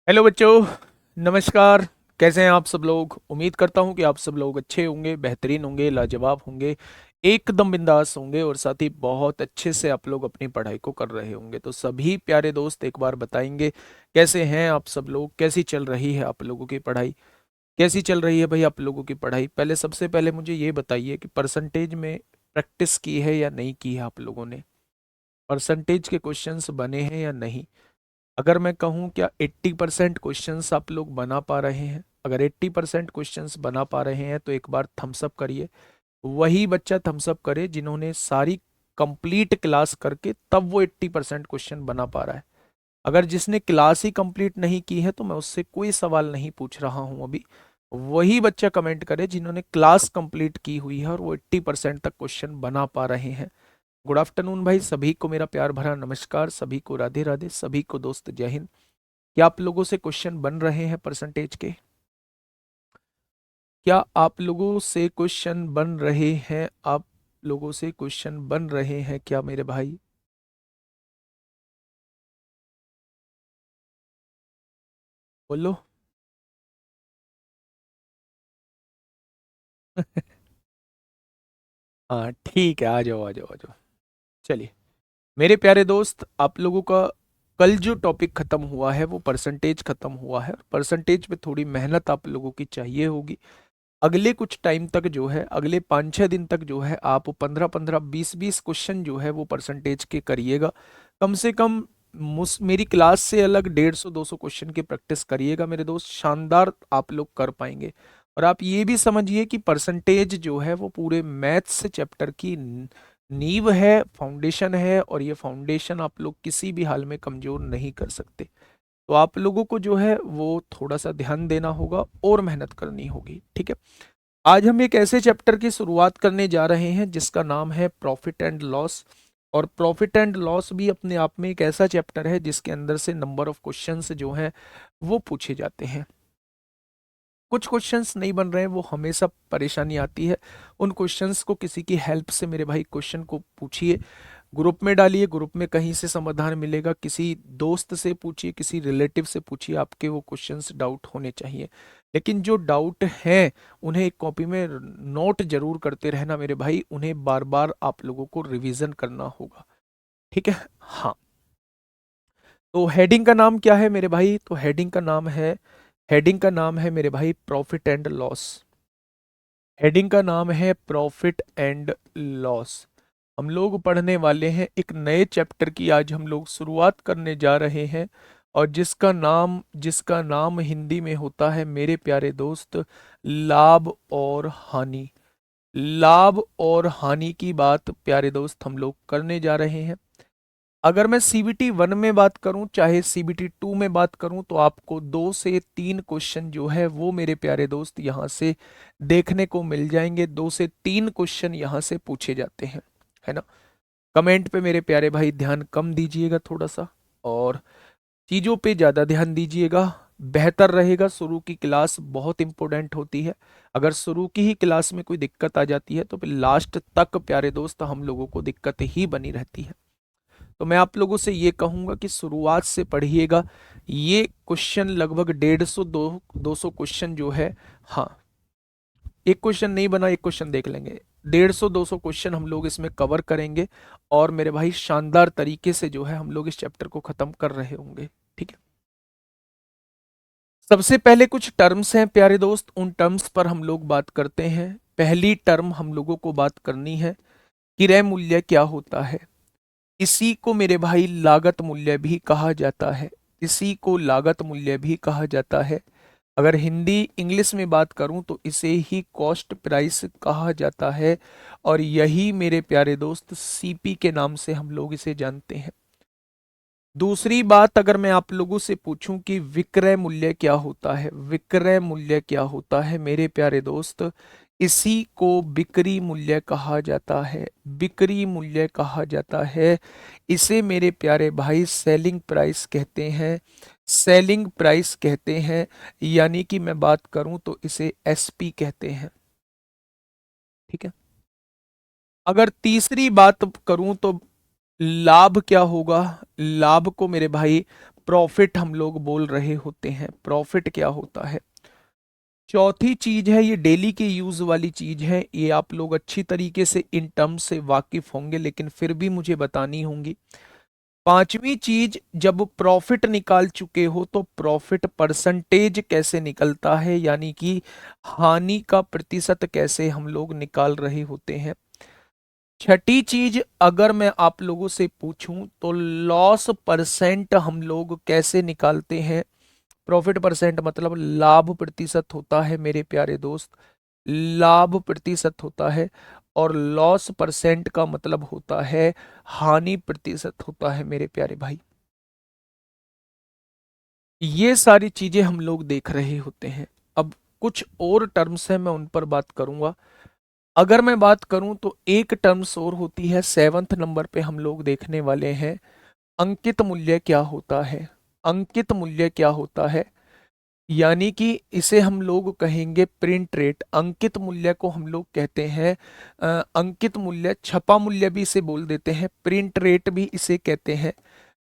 Hello बच्चों, नमस्कार। कैसे हैं आप सब लोग? उम्मीद करता हूं कि आप सब लोग अच्छे होंगे, बेहतरीन होंगे, लाजवाब होंगे, एकदम बिंदास होंगे और साथ ही बहुत अच्छे से आप लोग अपनी पढ़ाई को कर रहे होंगे। तो सभी प्यारे दोस्त एक बार बताएंगे कैसे हैं आप सब लोग, कैसी चल रही है आप लोगों की पढ़ाई, कैसी चल रही है भाई आप लोगों की पढ़ाई। पहले सबसे पहले मुझे ये बताइए कि परसेंटेज में प्रैक्टिस की है या नहीं की है आप लोगों ने? परसेंटेज के क्वेश्चंस बने हैं या नहीं? अगर मैं कहूँ क्या 80% क्वेश्चंस आप लोग बना पा रहे हैं? अगर 80% क्वेश्चंस बना पा रहे हैं तो एक बार थम्स अप करिए। वही बच्चा थम्स अप करे जिन्होंने सारी कंप्लीट क्लास करके तब वो 80% क्वेश्चन बना पा रहा है। अगर जिसने क्लास ही कंप्लीट नहीं की है तो मैं उससे कोई सवाल नहीं पूछ रहा हूं अभी। वही बच्चा कमेंट करे जिन्होंने क्लास कंप्लीट की हुई है और वो 80% तक क्वेश्चन बना पा रहे हैं। गुड आफ्टरनून भाई, सभी को मेरा प्यार भरा नमस्कार, सभी को राधे राधे, सभी को दोस्त जय हिंद। क्या आप लोगों से क्वेश्चन बन रहे हैं परसेंटेज के? क्या आप लोगों से क्वेश्चन बन रहे हैं? आप लोगों से क्वेश्चन बन रहे हैं क्या मेरे भाई? बोलो। हाँ ठीक है, आ जाओ आ जाओ आ जाओ। चलिए मेरे प्यारे दोस्त, आप लोगों का कल जो टॉपिक खत्म हुआ है वो परसेंटेज खत्म हुआ है। परसेंटेज पे थोड़ी मेहनत आप लोगों की चाहिए होगी। अगले कुछ टाइम तक जो है, अगले 5-6 दिन तक जो है, आप 15-15 20-20 क्वेश्चन जो है वो परसेंटेज के करिएगा। कम से कम मेरी क्लास से अलग 150-200 क्वेश्चन की प्रैक्टिस करिएगा मेरे दोस्त, शानदार आप लोग कर पाएंगे। और आप ये भी समझिए कि परसेंटेज जो है वो पूरे मैथ्स चैप्टर की नींव है, फाउंडेशन है, और ये फाउंडेशन आप लोग किसी भी हाल में कमजोर नहीं कर सकते। तो आप लोगों को जो है वो थोड़ा सा ध्यान देना होगा और मेहनत करनी होगी, ठीक है। आज हम एक ऐसे चैप्टर की शुरुआत करने जा रहे हैं जिसका नाम है प्रॉफिट एंड लॉस। और प्रॉफिट एंड लॉस भी अपने आप में एक ऐसा चैप्टर है जिसके अंदर से नंबर ऑफ क्वेश्चंस जो हैं वो पूछे जाते हैं। कुछ क्वेश्चंस नहीं बन रहे हैं, वो हमेशा परेशानी आती है। उन क्वेश्चंस को किसी की हेल्प से मेरे भाई क्वेश्चन को पूछिए, ग्रुप में डालिए, ग्रुप में कहीं से समाधान मिलेगा, किसी दोस्त से पूछिए, किसी रिलेटिव से पूछिए, आपके वो क्वेश्चंस डाउट होने चाहिए। लेकिन जो डाउट हैं उन्हें एक कॉपी में नोट जरूर करते रहना मेरे भाई, उन्हें बार बार आप लोगों को रिवीजन करना होगा, ठीक है। हाँ, तो हेडिंग का नाम क्या है मेरे भाई? तो हेडिंग का नाम है मेरे भाई प्रॉफिट एंड लॉस। हेडिंग का नाम है प्रॉफिट एंड लॉस। हम लोग पढ़ने वाले हैं एक नए चैप्टर की, आज हम लोग शुरुआत करने जा रहे हैं। और जिसका नाम हिंदी में होता है मेरे प्यारे दोस्त, लाभ और हानि। लाभ और हानि की बात प्यारे दोस्त हम लोग करने जा रहे हैं। अगर मैं सीबीटी 1 में बात करूं चाहे सीबीटी 2 में बात करूं तो आपको 2 से 3 क्वेश्चन जो है वो मेरे प्यारे दोस्त यहां से देखने को मिल जाएंगे। 2 से 3 क्वेश्चन यहां से पूछे जाते हैं, है ना। कमेंट पे मेरे प्यारे भाई ध्यान कम दीजिएगा थोड़ा सा, और चीज़ों पे ज़्यादा ध्यान दीजिएगा, बेहतर रहेगा। शुरू की क्लास बहुत इंपॉर्टेंट होती है। अगर शुरू की ही क्लास में कोई दिक्कत आ जाती है तो फिर लास्ट तक प्यारे दोस्त हम लोगों को दिक्कत ही बनी रहती है। तो मैं आप लोगों से ये कहूंगा कि शुरुआत से पढ़िएगा। ये क्वेश्चन लगभग 150 200 क्वेश्चन जो है, हाँ, एक क्वेश्चन नहीं बना, एक क्वेश्चन देख लेंगे। 150-200 क्वेश्चन हम लोग इसमें कवर करेंगे और मेरे भाई शानदार तरीके से जो है हम लोग इस चैप्टर को खत्म कर रहे होंगे, ठीक है। सबसे पहले कुछ टर्म्स हैं प्यारे दोस्त, उन टर्म्स पर हम लोग बात करते हैं। पहली टर्म हम लोगों को बात करनी है, क्रय मूल्य क्या होता है। इसी को मेरे भाई लागत मूल्य भी कहा जाता है। इसी को लागत मूल्य भी कहा जाता है। अगर हिंदी इंग्लिश में बात करूं तो इसे ही कॉस्ट प्राइस कहा जाता है। और यही मेरे प्यारे दोस्त सीपी के नाम से हम लोग इसे जानते हैं। दूसरी बात, अगर मैं आप लोगों से पूछूं कि विक्रय मूल्य क्या होता है, विक्रय मूल्य क्या होता है मेरे प्यारे दोस्त, इसी को बिक्री मूल्य कहा जाता है। बिक्री मूल्य कहा जाता है। इसे मेरे प्यारे भाई सेलिंग प्राइस कहते हैं। सेलिंग प्राइस कहते हैं, यानी कि मैं बात करूं तो इसे एसपी कहते हैं, ठीक है। अगर तीसरी बात करूं तो लाभ क्या होगा? लाभ को मेरे भाई प्रॉफिट हम लोग बोल रहे होते हैं। प्रॉफिट क्या होता है? चौथी चीज है, ये डेली के यूज वाली चीज है, ये आप लोग अच्छी तरीके से इन टर्म्स से वाकिफ होंगे, लेकिन फिर भी मुझे बतानी होंगी। पांचवी चीज, जब प्रॉफिट निकाल चुके हो तो प्रॉफिट परसेंटेज कैसे निकलता है, यानी कि हानि का प्रतिशत कैसे हम लोग निकाल रहे होते हैं। छठी चीज, अगर मैं आप लोगों से पूछूं तो लॉस परसेंट हम लोग कैसे निकालते हैं। प्रॉफिट परसेंट मतलब लाभ प्रतिशत होता है मेरे प्यारे दोस्त, लाभ प्रतिशत होता है। और लॉस परसेंट का मतलब होता है हानि प्रतिशत होता है मेरे प्यारे भाई। ये सारी चीजें हम लोग देख रहे होते हैं। अब कुछ और टर्म्स हैं, मैं उन पर बात करूंगा। अगर मैं बात करूं तो एक टर्म्स और होती है, सेवंथ नंबर पे हम लोग देखने वाले हैं, अंकित मूल्य क्या होता है। अंकित मूल्य क्या होता है, यानी कि इसे हम लोग कहेंगे प्रिंट रेट। अंकित मूल्य को हम लोग कहते हैं अंकित मूल्य, छपा मूल्य भी इसे बोल देते हैं, प्रिंट रेट भी इसे कहते हैं,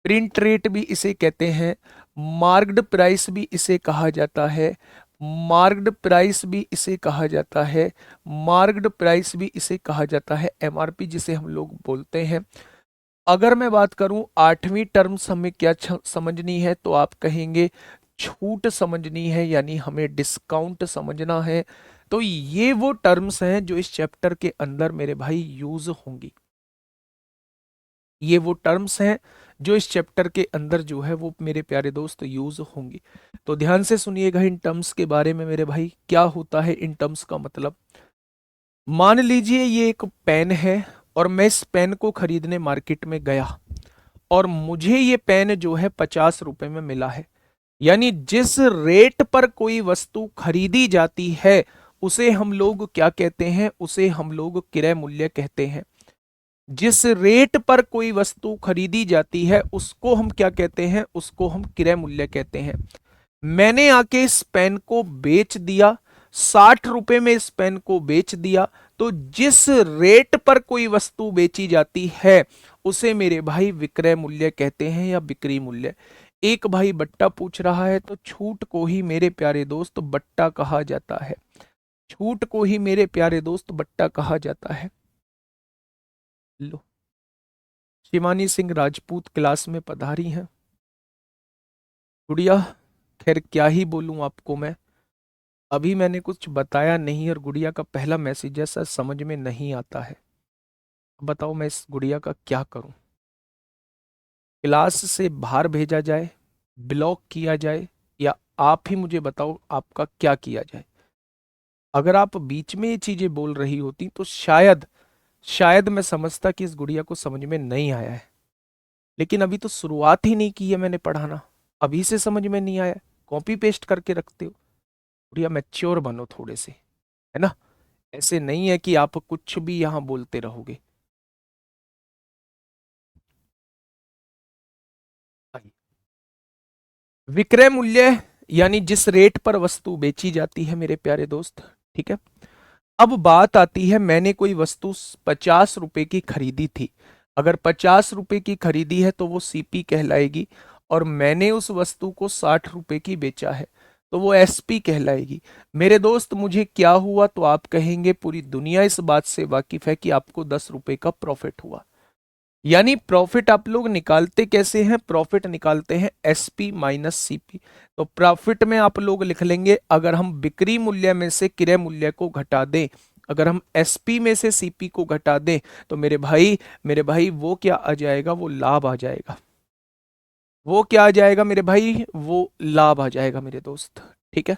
प्रिंट रेट भी इसे कहते हैं, मार्क्ड प्राइस भी इसे कहा जाता है, मार्क्ड प्राइस भी इसे कहा जाता है, मार्क्ड प्राइस भी इसे कहा जाता है, एमआरपी जिसे हम लोग बोलते हैं। अगर मैं बात करूं आठवीं टर्म्स हमें क्या समझनी है, तो आप कहेंगे छूट समझनी है, यानी हमें डिस्काउंट समझना है। तो ये वो टर्म्स हैं जो इस चैप्टर के अंदर मेरे भाई यूज होंगी। ये वो टर्म्स हैं जो इस चैप्टर के अंदर जो है वो मेरे प्यारे दोस्त यूज होंगी। तो ध्यान से सुनिएगा इन टर्म्स के बारे में मेरे भाई, क्या होता है इन टर्म्स का मतलब। मान लीजिए ये एक पेन है और मैं इस पेन को खरीदने मार्केट में गया और मुझे ये पेन जो है 50 रुपए में मिला है। यानी जिस रेट पर कोई वस्तु खरीदी जाती है उसे हम लोग क्या कहते हैं, उसे हम लोग क्रय मूल्य कहते हैं। जिस रेट पर कोई वस्तु खरीदी जाती है उसको हम क्या कहते हैं, उसको हम क्रय मूल्य कहते हैं। मैंने आके इस पेन को बेच दिया, 60 रुपए में इस पेन को बेच दिया, तो जिस रेट पर कोई वस्तु बेची जाती है उसे मेरे भाई विक्रय मूल्य कहते हैं या बिक्री मूल्य। एक भाई बट्टा पूछ रहा है, तो छूट को ही मेरे प्यारे दोस्त बट्टा कहा जाता है, छूट को ही मेरे प्यारे दोस्त बट्टा कहा जाता है। लो, शिवानी सिंह राजपूत क्लास में पधारी हैं। गुड़िया, खैर क्या ही बोलूं आपको मैं, अभी मैंने कुछ बताया नहीं और गुड़िया का पहला मैसेज है सर समझ में नहीं आता है। अब बताओ मैं इस गुड़िया का क्या करूं, क्लास से बाहर भेजा जाए, ब्लॉक किया जाए, या आप ही मुझे बताओ आपका क्या किया जाए। अगर आप बीच में ये चीजें बोल रही होती तो शायद शायद मैं समझता कि इस गुड़िया को समझ में नहीं आया है, लेकिन अभी तो शुरुआत ही नहीं की है मैंने पढ़ाना, अभी से समझ में नहीं आया, कॉपी पेस्ट करके रखते हो। गुड़िया मैच्योर बनो थोड़े से, है ना, ऐसे नहीं है कि आप कुछ भी यहां बोलते रहोगे। आइए। विक्रय मूल्य यानी जिस रेट पर वस्तु बेची जाती है मेरे प्यारे दोस्त, ठीक है। अब बात आती है, मैंने कोई वस्तु 50 रुपए की खरीदी थी, अगर 50 रुपए की खरीदी है तो वो सीपी कहलाएगी, और मैंने उस वस्तु को 60 रुपए की बेचा है तो वो एसपी कहलाएगी। मेरे दोस्त मुझे क्या हुआ, तो आप कहेंगे पूरी दुनिया इस बात से वाकिफ है कि आपको 10 रुपए का प्रॉफिट हुआ। यानी प्रॉफिट आप लोग निकालते कैसे हैं, प्रॉफिट निकालते हैं एसपी माइनस सीपी। तो प्रॉफिट में आप लोग लिख लेंगे, अगर हम बिक्री मूल्य में से क्रय मूल्य को घटा दें, अगर हम एसपी में से सीपी को घटा दें, तो मेरे भाई वो क्या आ जाएगा, वो लाभ आ जाएगा। वो क्या आ जाएगा मेरे भाई, वो लाभ आ जाएगा मेरे दोस्त, ठीक है।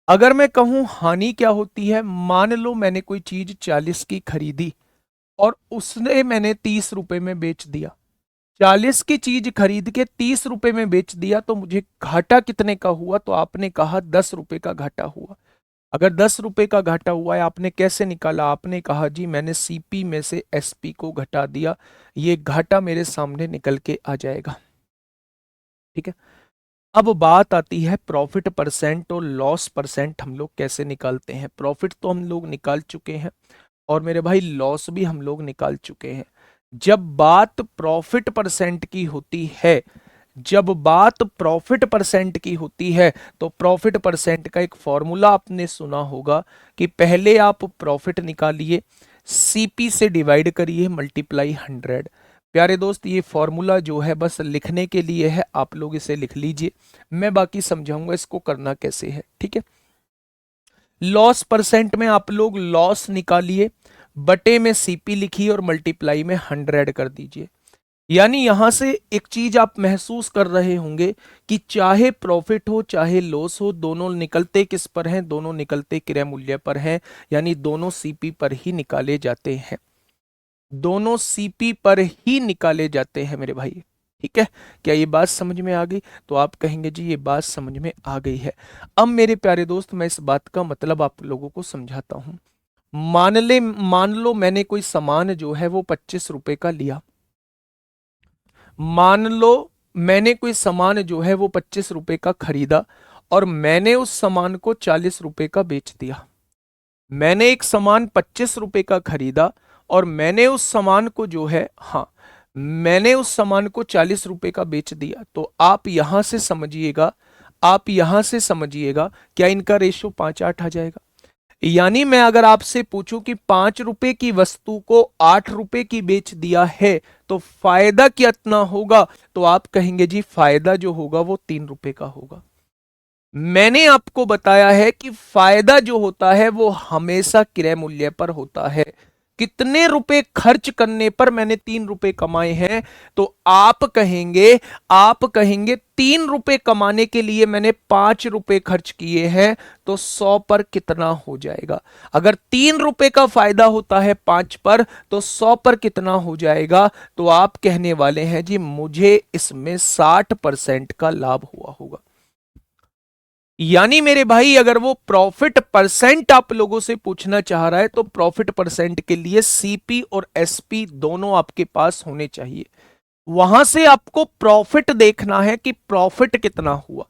अगर मैं कहूं हानि क्या होती है, मान लो मैंने कोई चीज 40 की खरीदी और उसने मैंने 30 रुपए में बेच दिया, 40 की चीज खरीद के 30 रुपए में बेच दिया, तो मुझे घाटा कितने का हुआ, तो आपने कहा 10 रुपए का घाटा हुआ। अगर 10 रुपए का घाटा हुआ है, आपने कैसे निकाला, आपने कहा जी मैंने सीपी में से एसपी को घटा दिया, ये घाटा मेरे सामने निकल के आ जाएगा, ठीक है। अब बात आती है प्रॉफिट परसेंट और लॉस परसेंट हम लोग कैसे निकालते हैं। प्रॉफिट तो हम लोग निकाल चुके हैं और मेरे भाई लॉस भी हम लोग निकाल चुके हैं। जब बात प्रॉफिट परसेंट की होती है, जब बात प्रॉफिट परसेंट की होती है तो प्रॉफिट परसेंट का एक फॉर्मूला आपने सुना होगा कि पहले आप प्रॉफिट निकालिए, सीपी से डिवाइड करिए, मल्टीप्लाई 100। प्यारे दोस्त, ये फॉर्मूला जो है बस लिखने के लिए है, आप लोग इसे लिख लीजिए, मैं बाकी समझाऊंगा इसको करना कैसे है। ठीक है, लॉस परसेंट में आप लोग लॉस निकालिए, बटे में सीपी लिखिए और मल्टीप्लाई में 100 कर दीजिए। यानी यहां से एक चीज आप महसूस कर रहे होंगे कि चाहे प्रॉफिट हो चाहे लॉस हो, दोनों निकलते किस पर हैं? दोनों निकलते क्रय मूल्य पर हैं, यानी दोनों सीपी पर ही निकाले जाते हैं, दोनों सीपी पर ही निकाले जाते हैं मेरे भाई। ठीक है, क्या ये बात समझ में आ गई? तो आप कहेंगे जी ये बात समझ में आ गई है। अब मेरे प्यारे दोस्त, मैं इस बात का मतलब आप लोगों को समझाता हूं। मान लो मैंने कोई सामान जो है वो 25 रुपए का लिया। मान लो मैंने कोई सामान जो है वो 25 रुपए का खरीदा और मैंने उस सामान को 40 रुपए का बेच दिया। मैंने एक सामान 25 रुपए का खरीदा और मैंने उस सामान को जो है, हाँ, मैंने उस सामान को 40 रुपए का बेच दिया। तो आप यहां से समझिएगा, आप यहां से समझिएगा, क्या इनका रेशियो 5-8 आ जाएगा? यानी मैं अगर आपसे पूछूं कि 5 रुपए की वस्तु को 8 रुपए की बेच दिया है तो फायदा कितना होगा? तो आप कहेंगे जी फायदा जो होगा वो 3 रुपए का होगा। मैंने आपको बताया है कि फायदा जो होता है वो हमेशा क्रय मूल्य पर होता है। कितने रुपए खर्च करने पर मैंने 3 रुपए कमाए हैं? तो आप कहेंगे 3 रुपए कमाने के लिए मैंने 5 रुपए खर्च किए हैं, तो 100 पर कितना हो जाएगा? अगर 3 रुपए का फायदा होता है 5 पर, तो 100 पर कितना हो जाएगा? तो आप कहने वाले हैं जी मुझे इसमें 60% का लाभ हुआ होगा। यानी मेरे भाई अगर वो प्रॉफिट परसेंट आप लोगों से पूछना चाह रहा है तो प्रॉफिट परसेंट के लिए सीपी और एसपी दोनों आपके पास होने चाहिए। वहां से आपको प्रॉफिट देखना है कि प्रॉफिट कितना हुआ।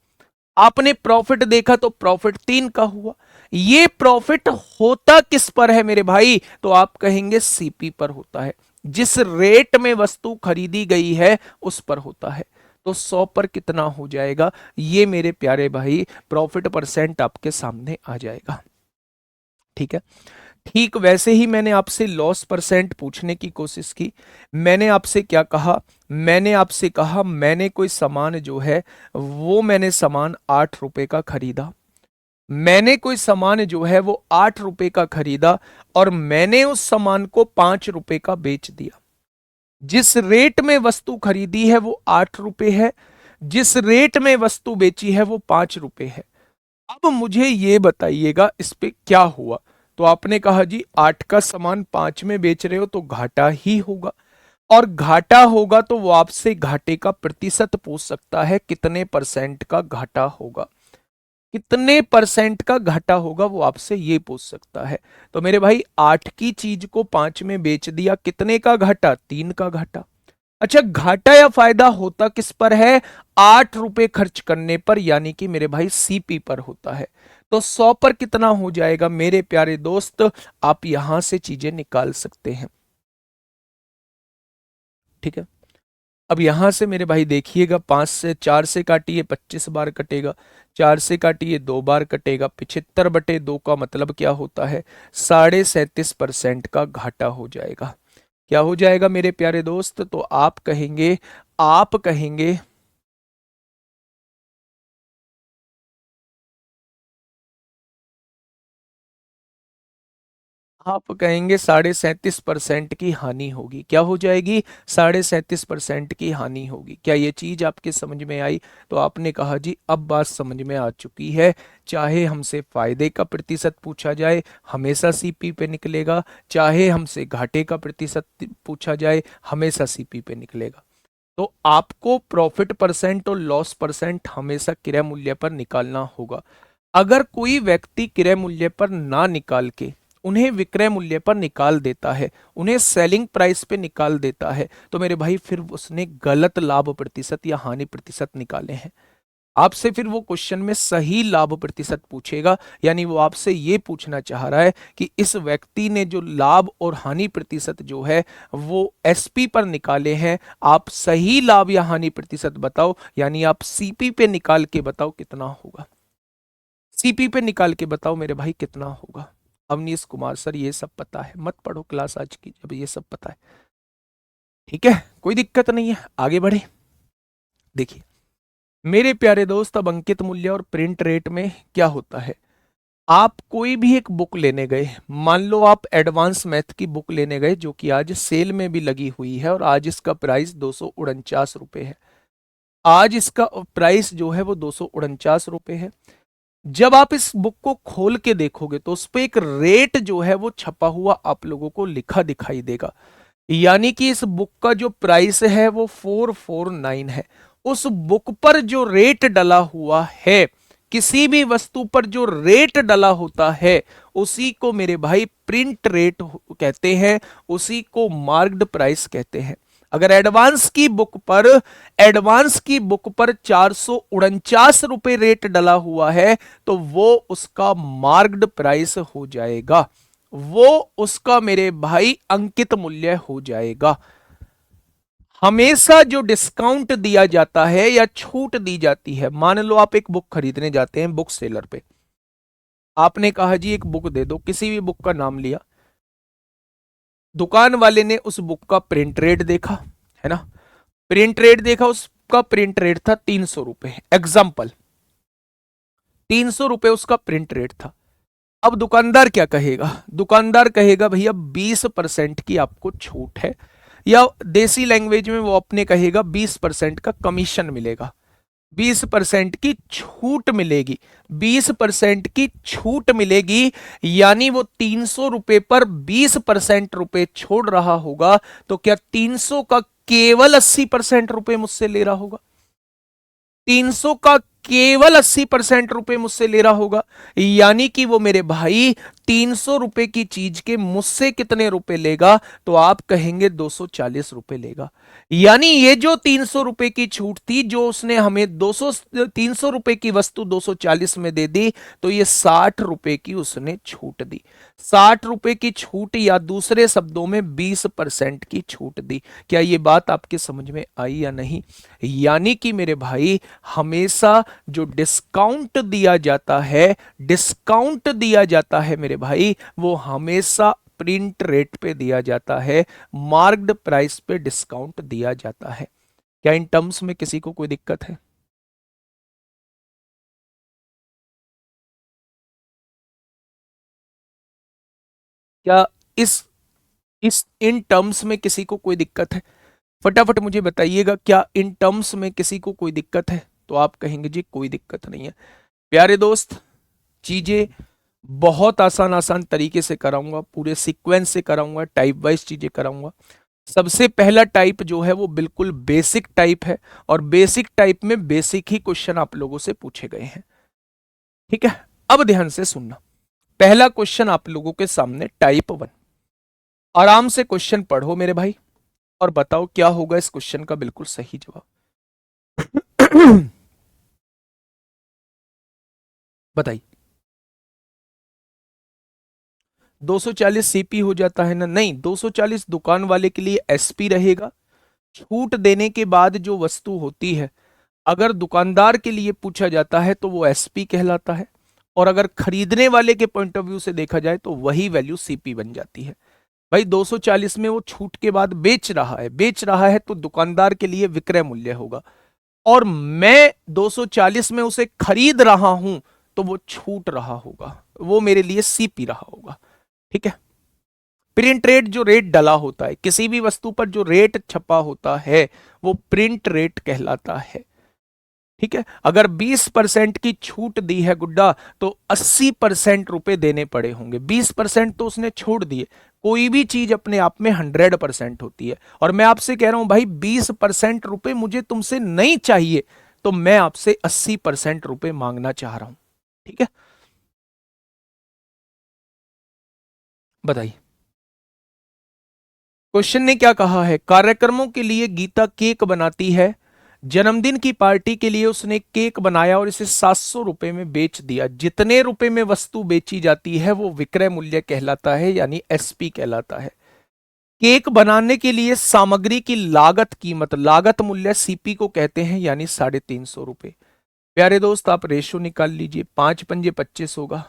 आपने प्रॉफिट देखा तो प्रॉफिट 3 का हुआ। ये प्रॉफिट होता किस पर है मेरे भाई? तो आप कहेंगे सीपी पर होता है, जिस रेट में वस्तु खरीदी गई है उस पर होता है। तो 100 पर कितना हो जाएगा? ये मेरे प्यारे भाई प्रॉफिट परसेंट आपके सामने आ जाएगा। ठीक है, ठीक वैसे ही मैंने आपसे लॉस परसेंट पूछने की कोशिश की। मैंने आपसे क्या कहा? मैंने आपसे कहा मैंने कोई सामान जो है वो मैंने सामान 8 रुपए का खरीदा। मैंने कोई सामान जो है वो 8 रुपए का खरीदा और मैंने उस सामान को 5 रुपए का बेच दिया। जिस रेट में वस्तु खरीदी है वो 8 रुपए है, जिस रेट में वस्तु बेची है वो 5 रुपए है। अब मुझे ये बताइएगा इस पे क्या हुआ? तो आपने कहा जी 8 का सामान 5 में बेच रहे हो तो घाटा ही होगा, और घाटा होगा तो वो आपसे घाटे का प्रतिशत पूछ सकता है, कितने परसेंट का घाटा होगा, कितने परसेंट का घाटा होगा वो आपसे ये पूछ सकता है। तो मेरे भाई 8 की चीज को 5 में बेच दिया, कितने का घाटा? 3 का घाटा। अच्छा, घाटा या फायदा होता किस पर है? 8 रुपए खर्च करने पर, यानी कि मेरे भाई सीपी पर होता है। तो 100 पर कितना हो जाएगा मेरे प्यारे दोस्त? आप यहां से चीजें निकाल सकते हैं। ठीक है, अब यहां से मेरे भाई देखिएगा, 5 से 4 से काटिए 25 बार कटेगा, 4 से काटिए 2 बार कटेगा, 75/2 का मतलब क्या होता है? 37.5% का घाटा हो जाएगा। क्या हो जाएगा मेरे प्यारे दोस्त? तो आप कहेंगे आप कहेंगे 37.5% की हानि होगी। क्या हो जाएगी? 37.5% की हानि होगी। क्या ये चीज आपके समझ में आई? तो आपने कहा जी अब बात समझ में आ चुकी है। चाहे हमसे फायदे का प्रतिशत पूछा जाए हमेशा सीपी पे निकलेगा, चाहे हमसे घाटे का प्रतिशत पूछा जाए हमेशा सीपी पे निकलेगा। तो आपको प्रॉफिट परसेंट और लॉस परसेंट हमेशा क्रय मूल्य पर निकालना होगा। अगर कोई व्यक्ति क्रय मूल्य पर ना निकाल के उन्हें विक्रय मूल्य पर निकाल देता है, उन्हें सेलिंग प्राइस पे निकाल देता है, तो मेरे भाई फिर उसने गलत लाभ प्रतिशत या हानि प्रतिशत निकाले हैं। आपसे फिर वो क्वेश्चन में सही लाभ प्रतिशत पूछेगा, यानी वो आपसे ये पूछना चाह रहा है कि इस व्यक्ति ने जो लाभ और हानि प्रतिशत जो है वो एसपी पर निकाले हैं, आप सही लाभ या हानि प्रतिशत बताओ, यानी आप सीपी पे निकाल के बताओ कितना होगा। सीपी पे निकाल के बताओ मेरे भाई कितना होगा। अवनीश कुमार सर ये सब पता है, मत पढ़ो क्लास आज की जब ये सब पता है। ठीक है, कोई दिक्कत नहीं है, आगे बढ़े। देखिए मेरे प्यारे दोस्त, अब अंकित मूल्य और प्रिंट रेट में क्या होता है। आप कोई भी एक बुक लेने गए, मान लो आप एडवांस मैथ की बुक लेने गए जो कि आज सेल में भी लगी हुई है और आज इसका प्राइस 249 रुपये है। आज इसका प्राइस जो है वो 249 रुपये है। जब आप इस बुक को खोल के देखोगे तो उस पर एक रेट जो है वो छपा हुआ आप लोगों को लिखा दिखाई देगा, यानी कि इस बुक का जो प्राइस है वो 449 है। उस बुक पर जो रेट डला हुआ है, किसी भी वस्तु पर जो रेट डला होता है उसी को मेरे भाई प्रिंट रेट कहते हैं, उसी को मार्क्ड प्राइस कहते हैं। अगर एडवांस की बुक पर 449 रुपए रेट डला हुआ है तो वो उसका मार्क्ड प्राइस हो जाएगा, वो उसका मेरे भाई अंकित मूल्य हो जाएगा। हमेशा जो डिस्काउंट दिया जाता है या छूट दी जाती है, मान लो आप एक बुक खरीदने जाते हैं बुक सेलर पे, आपने कहा जी एक बुक दे दो, किसी भी बुक का नाम लिया, दुकान वाले ने उस बुक का प्रिंट रेट देखा, है ना, प्रिंट रेट देखा, उसका प्रिंट रेट था 300 रुपए, एग्जाम्पल 300 रुपए उसका प्रिंट रेट था। अब दुकानदार क्या कहेगा, दुकानदार कहेगा भैया 20% की आपको छूट है, या देसी लैंग्वेज में वो अपने कहेगा 20% का कमीशन मिलेगा, 20% की छूट मिलेगी, 20% की छूट मिलेगी, यानी वो 300 रुपए पर 20% रुपए छोड़ रहा होगा, तो क्या 300 का केवल 80% रुपए मुझसे ले रहा होगा, 300 का केवल 80% रुपए मुझसे ले रहा होगा, यानी कि वो मेरे भाई 300 रुपए की चीज के मुझसे कितने रुपए लेगा, तो आप कहेंगे 240 रुपए लेगा। यानी ये जो 300 रुपए की छूट थी, जो उसने हमें 300 रुपए की वस्तु 240 में दे दी, तो ये 60 रुपए की उसने छूट दी, 60 रुपए की छूट, या दूसरे शब्दों में 20% की छूट दी। क्या ये बात आपके समझ में आई या नहीं। यानी कि मेरे भाई हमेशा जो डिस्काउंट दिया जाता है, डिस्काउंट दिया जाता है मेरे भाई, वो हमेशा प्रिंट रेट पे दिया जाता है, मार्क्ड प्राइस पे डिस्काउंट दिया जाता है। क्या इन टर्म्स में किसी को कोई दिक्कत है। क्या इस इस इन टर्म्स में किसी को कोई दिक्कत है, फटाफट मुझे बताइएगा, क्या इन टर्म्स में किसी को कोई दिक्कत है, तो आप कहेंगे जी कोई दिक्कत नहीं है। प्यारे दोस्त, चीजें बहुत आसान आसान तरीके से कराऊंगा, पूरे सीक्वेंस से कराऊंगा, टाइप वाइज चीजें कराऊंगा। सबसे पहला टाइप जो है वो बिल्कुल बेसिक टाइप है, और बेसिक टाइप में बेसिक ही क्वेश्चन आप लोगों से पूछे गए हैं। ठीक है, अब ध्यान से सुनना। पहला क्वेश्चन आप लोगों के सामने टाइप 1, आराम से क्वेश्चन पढ़ो मेरे भाई और बताओ क्या होगा इस क्वेश्चन का बिल्कुल सही जवाब। बताइए। 240 सीपी हो जाता है ना, नहीं, 240 दुकान वाले के लिए एसपी रहेगा। छूट देने के बाद जो वस्तु होती है, अगर दुकानदार के लिए पूछा जाता है तो वो एसपी कहलाता है, और अगर खरीदने वाले के पॉइंट ऑफ व्यू से देखा जाए तो वही वैल्यू सीपी बन जाती है। भाई 240 में वो छूट के बाद बेच रहा है तो दुकानदार के लिए विक्रय मूल्य होगा, और मैं 240 में उसे खरीद रहा हूं तो वो छूट रहा होगा, वो मेरे लिए सीपी रहा होगा। ठीक है, प्रिंट रेट जो रेट डला होता है, किसी भी वस्तु पर जो रेट छपा होता है वो प्रिंट रेट कहलाता है। ठीक है, अगर 20% की छूट दी है गुड्डा, तो 80% रुपए देने पड़े होंगे, 20% तो उसने छोड़ दिए। कोई भी चीज अपने आप में 100% होती है, और मैं आपसे कह रहा हूं भाई 20% रुपए मुझे तुमसे नहीं चाहिए, तो मैं आपसे 80% रुपए मांगना चाह रहा हूं। ठीक है, बताइए। क्वेश्चन ने क्या कहा है, कार्यक्रमों के लिए गीता केक बनाती है, जन्मदिन की पार्टी के लिए उसने केक बनाया और इसे 700 रुपए में बेच दिया। जितने रुपए में वस्तु बेची जाती है वो विक्रय मूल्य कहलाता है, यानी एसपी कहलाता है। केक बनाने के लिए सामग्री की लागत कीमत, लागत मूल्य सीपी को कहते हैं, यानी 350 रुपए। प्यारे दोस्त आप रेशो निकाल लीजिए, 5 पंजे 25 होगा,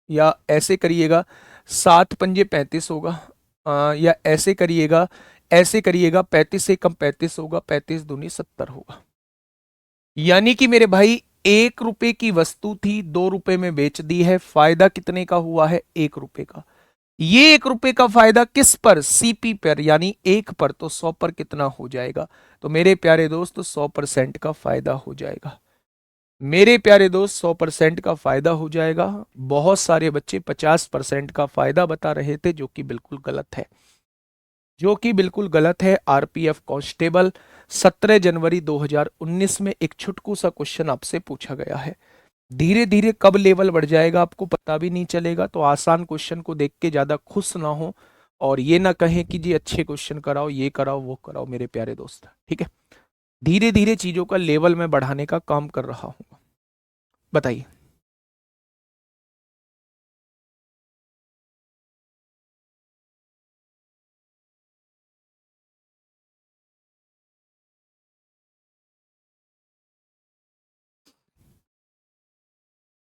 या ऐसे करिएगा 7 पंजे 35 होगा, या ऐसे करिएगा 35 से कम 35 होगा, 35 दूनी 70 होगा। यानी कि मेरे भाई 1 रुपए की वस्तु थी, 2 रुपए में बेच दी है, फायदा कितने का हुआ है? 1 रुपए का। ये 1 रुपए का फायदा किस पर? सीपी पर, यानी 1 पर, तो 100 पर कितना हो जाएगा? तो मेरे प्यारे दोस्त 100% का फायदा हो जाएगा। मेरे प्यारे दोस्त 100% का फायदा हो जाएगा। बहुत सारे बच्चे 50% का फायदा बता रहे थे, जो कि बिल्कुल गलत है, जो कि बिल्कुल गलत है। आरपीएफ कांस्टेबल 17 जनवरी 2019 में एक छुटकू सा क्वेश्चन आपसे पूछा गया है। धीरे धीरे कब लेवल बढ़ जाएगा आपको पता भी नहीं चलेगा, तो आसान क्वेश्चन को देख के ज्यादा खुश ना हो और ये ना कहें कि जी अच्छे क्वेश्चन कराओ, ये कराओ, वो कराओ, मेरे प्यारे दोस्त, ठीक है। धीरे धीरे चीजों का लेवल में बढ़ाने का काम कर रहा हूं। बताइए।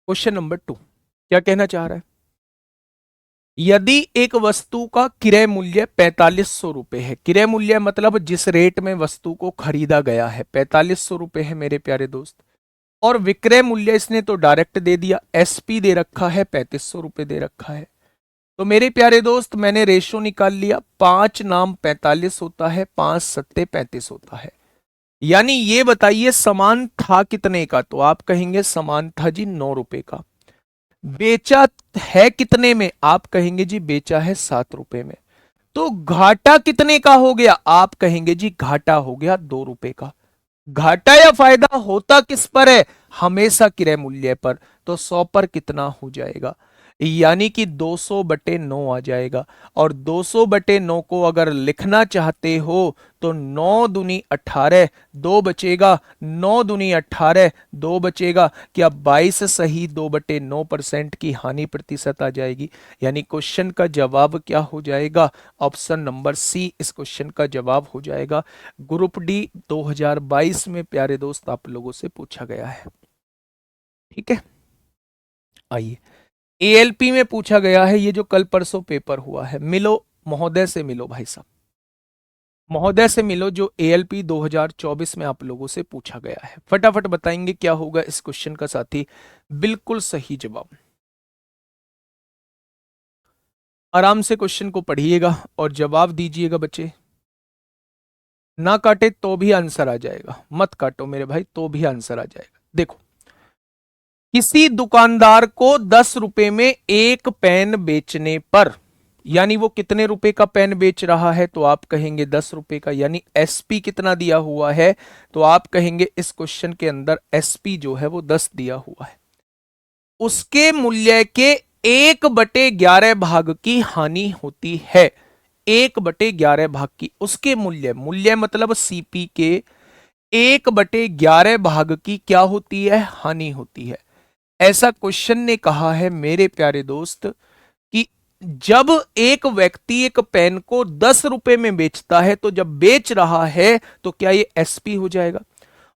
क्वेश्चन नंबर 2 क्या कहना चाह रहा है? यदि एक वस्तु का क्रय मूल्य 4500 रुपए है, क्रय मूल्य मतलब जिस रेट में वस्तु को खरीदा गया है 4500 रुपए है मेरे प्यारे दोस्त, और विक्रय मूल्य इसने तो डायरेक्ट दे दिया, एसपी दे रखा है 3500 रुपए दे रखा है। तो मेरे प्यारे दोस्त मैंने रेशो निकाल लिया, 5 नाम 45 होता है, 5 सत्ते 35 होता है। यानी ये बताइए समान था कितने का? तो आप कहेंगे समान था जी 9 रुपए का। बेचा है कितने में? आप कहेंगे जी बेचा है 7 रुपए में। तो घाटा कितने का हो गया? आप कहेंगे जी घाटा हो गया 2 रुपए का। घाटा या फायदा होता किस पर है? हमेशा क्रय मूल्य पर। तो 100 पर कितना हो जाएगा? यानी कि 200/9 आ जाएगा। और 200/9 को अगर लिखना चाहते हो तो 9 दूनी 18, 2 बचेगा, 9 दूनी 18, 2 बचेगा, क्या 22 सही 2/9% की हानि प्रतिशत आ जाएगी। यानी क्वेश्चन का जवाब क्या हो जाएगा? ऑप्शन नंबर सी इस क्वेश्चन का जवाब हो जाएगा। ग्रुप डी 2022 में प्यारे दोस्त आप लोगों से पूछा गया है, ठीक है। आइए, एएलपी में पूछा गया है, ये जो कल परसों पेपर हुआ है, मिलो महोदय से, मिलो भाई साहब, महोदय से मिलो, जो एएलपी 2024 में आप लोगों से पूछा गया है। फटाफट बताएंगे क्या होगा इस क्वेश्चन का साथी? बिल्कुल सही जवाब। आराम से क्वेश्चन को पढ़िएगा और जवाब दीजिएगा बच्चे। ना काटे तो भी आंसर आ जाएगा, मत काटो मेरे भाई, तो भी आंसर आ जाएगा। देखो, किसी दुकानदार को 10 रुपए में एक पेन बेचने पर, यानी वो कितने रुपए का पेन बेच रहा है? तो आप कहेंगे 10 रुपए का, यानी एसपी कितना दिया हुआ है? तो आप कहेंगे इस क्वेश्चन के अंदर एसपी जो है वो 10 दिया हुआ है। उसके मूल्य के 1/11 भाग की हानि होती है। 1/11 भाग की, उसके मूल्य, मूल्य मतलब सीपी के 1/11 भाग की क्या होती है? हानि होती है। ऐसा क्वेश्चन ने कहा है मेरे प्यारे दोस्त कि जब एक व्यक्ति एक पेन को 10 रुपए में बेचता है, तो जब बेच रहा है तो क्या ये एसपी हो जाएगा?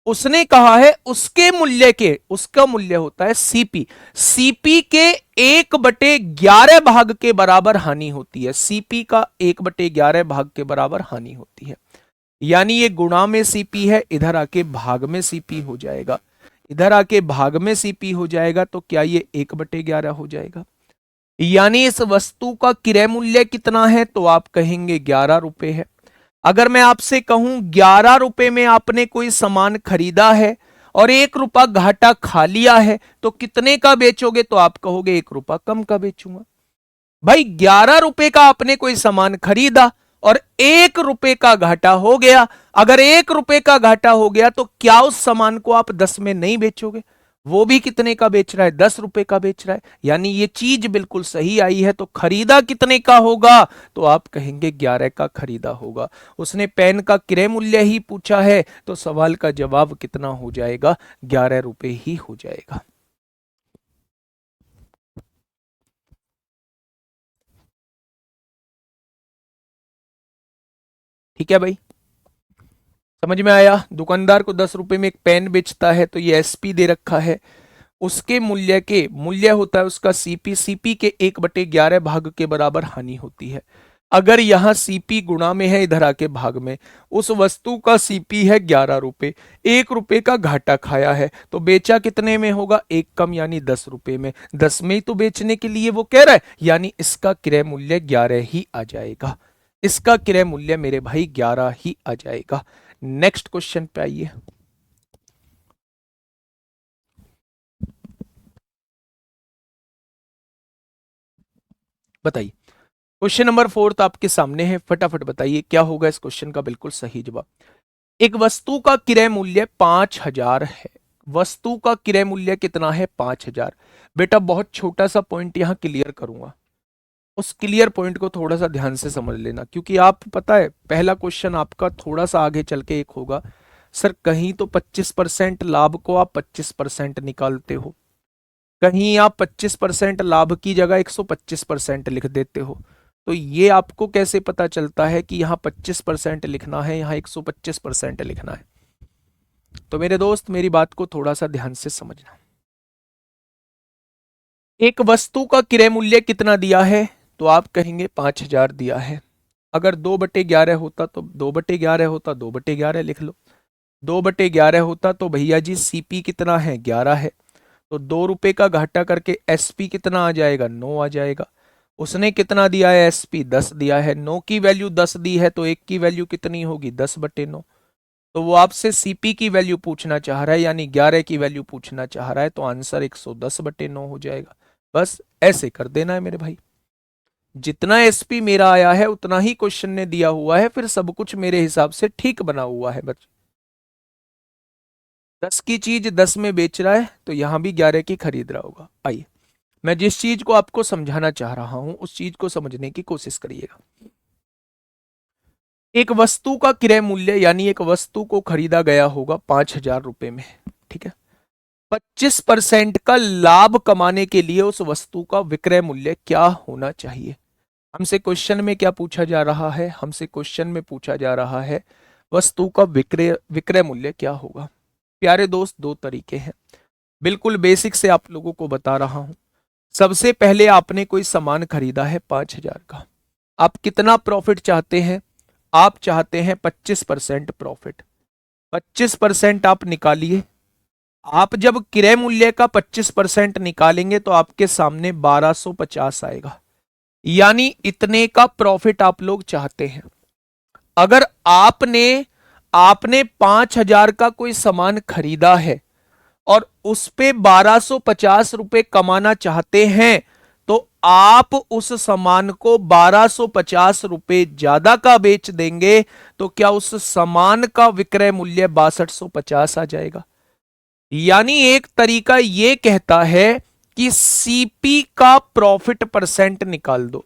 उसने कहा है उसके मूल्य के, उसका मूल्य होता है सीपी, सीपी के 1/11 भाग के बराबर हानि होती है। सीपी का 1/11 भाग के बराबर हानि होती है। यानी ये गुणा में सीपी है, इधर आके भाग में सीपी हो जाएगा, इधर आके भाग में सीपी हो जाएगा, तो क्या ये 1/11 हो जाएगा? यानी इस वस्तु का क्रय मूल्य कितना है? तो आप कहेंगे 11 रुपए है। अगर मैं आपसे कहूं 11 रुपए में आपने कोई सामान खरीदा है और 1 रुपया घाटा खा लिया है, तो कितने का बेचोगे? तो आप कहोगे 1 रुपया कम का बेचूंगा। भाई 11 रुपए का आपने कोई सामान खरीदा और 1 रुपए का घाटा हो गया। अगर 1 रुपए का घाटा हो गया तो क्या उस सामान को आप 10 में नहीं बेचोगे? वो भी कितने का बेच रहा है, 10 रुपए का बेच रहा है, यानी ये चीज बिल्कुल सही आई है। तो खरीदा कितने का होगा, तो आप कहेंगे 11 का खरीदा होगा। उसने पेन का क्रय मूल्य ही पूछा है, तो सवाल का जवाब कितना हो जाएगा, 11 रुपए ही हो जाएगा। ठीक है भाई, समझ में आया। दुकानदार को 10 रुपए में एक पेन बेचता है, तो ये एसपी दे रखा है। उसके मूल्य होता है उसका सीपी, सीपी के 1/11 भाग के बराबर हानि होती है। अगर यहां सीपी गुणा में है, इधर आके भाग में, उस वस्तु का सीपी है 11 रुपए, 1 रुपए का घाटा खाया है, तो बेचा कितने में होगा, एक कम यानी 10 रुपए में। 10 में ही तो बेचने के लिए वो कह रहा है, यानी इसका क्रय मूल्य 11 ही आ जाएगा। इसका क्रय मूल्य मेरे भाई 11 ही आ जाएगा। नेक्स्ट क्वेश्चन पे आइए। बताइए, क्वेश्चन नंबर 4 तो आपके सामने है, फटाफट बताइए क्या होगा इस क्वेश्चन का बिल्कुल सही जवाब। एक वस्तु का क्रय मूल्य 5,000 है। वस्तु का क्रय मूल्य कितना है, 5,000। बेटा बहुत छोटा सा पॉइंट यहां क्लियर करूंगा, उस क्लियर पॉइंट को थोड़ा सा ध्यान से समझ लेना, क्योंकि आप पता है पहला क्वेश्चन आपका थोड़ा सा आगे चल के एक होगा, सर कहीं तो 25% लाभ को आप 25% निकालते हो, कहीं आप 25% लाभ की जगह 125% लिख देते हो। तो ये आपको कैसे पता चलता है कि यहां 25% लिखना है, यहां 125% लिखना है। तो मेरे दोस्त मेरी बात को थोड़ा सा ध्यान से समझना। एक वस्तु का क्रय मूल्य कितना दिया है, तो आप कहेंगे 5,000 दिया है। अगर 2/11 होता तो 2/11 होता, 2/11 लिख लो। 2/11 होता तो भैया जी सीपी कितना है, 11 है। तो 2 रुपए का घाटा करके एसपी कितना आ जाएगा, 9 आ जाएगा। उसने कितना दिया है, एसपी 10 दिया है, 9 की वैल्यू 10 दी है, तो 1 की वैल्यू कितनी होगी, 10/9। तो वो आपसे सीपी की वैल्यू पूछना चाह रहा है, यानी 11 की वैल्यू पूछना चाह रहा है, तो आंसर 110/9 हो जाएगा। बस ऐसे कर देना है मेरे भाई, जितना एसपी मेरा आया है उतना ही क्वेश्चन ने दिया हुआ है, फिर सब कुछ मेरे हिसाब से ठीक बना हुआ है। बस 10 की चीज 10 में बेच रहा है, तो यहां भी 11 की खरीद रहा होगा। आइए, मैं जिस चीज को आपको समझाना चाह रहा हूं उस चीज को समझने की कोशिश करिएगा। एक वस्तु का क्रय मूल्य, यानी एक वस्तु को खरीदा गया होगा 5,000 रुपए में, ठीक है। 25% का लाभ कमाने के लिए उस वस्तु का विक्रय मूल्य क्या होना चाहिए। हमसे क्वेश्चन में क्या पूछा जा रहा है, हमसे क्वेश्चन में पूछा जा रहा है वस्तु का विक्रय विक्रय मूल्य क्या होगा। प्यारे दोस्त दो तरीके हैं, बिल्कुल बेसिक से आप लोगों को बता रहा हूं। सबसे पहले आपने कोई सामान खरीदा है 5,000 का, आप कितना प्रॉफिट चाहते हैं, आप चाहते हैं 25% प्रॉफिट। 25% आप निकालिए। आप जब क्रय मूल्य का 25% निकालेंगे तो आपके सामने 1250 आएगा, यानी इतने का प्रॉफिट आप लोग चाहते हैं। अगर आपने आपने 5,000 का कोई सामान खरीदा है और उस पे 1250 रुपए कमाना चाहते हैं, तो आप उस सामान को 1250 रुपए ज्यादा का बेच देंगे, तो क्या उस सामान का विक्रय मूल्य 6250 आ जाएगा। यानी एक तरीका ये कहता है कि सीपी का प्रॉफिट परसेंट निकाल दो।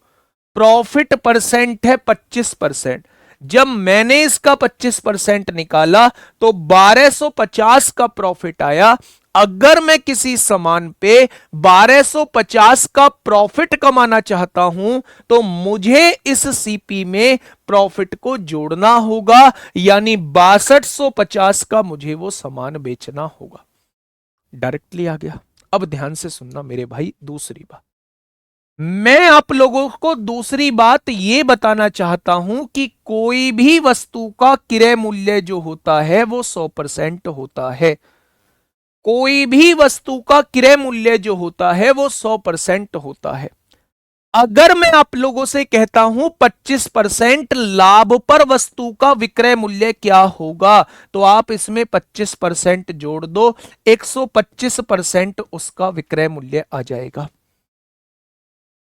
प्रॉफिट परसेंट है 25%, जब मैंने इसका 25% निकाला तो 1250 का प्रॉफिट आया। अगर मैं किसी सामान पे 1250 का प्रॉफिट कमाना चाहता हूं, तो मुझे इस सीपी में प्रॉफिट को जोड़ना होगा, यानी 6250 का मुझे वो सामान बेचना होगा। डायरेक्टली आ गया। अब ध्यान से सुनना मेरे भाई, दूसरी बात मैं आप लोगों को दूसरी बात यह बताना चाहता हूं कि कोई भी वस्तु का क्रय मूल्य जो होता है वो 100% होता है। कोई भी वस्तु का क्रय मूल्य जो होता है वो 100% होता है। अगर मैं आप लोगों से कहता हूं 25% लाभ पर वस्तु का विक्रय मूल्य क्या होगा, तो आप इसमें 25% जोड़ दो, 125% उसका विक्रय मूल्य आ जाएगा।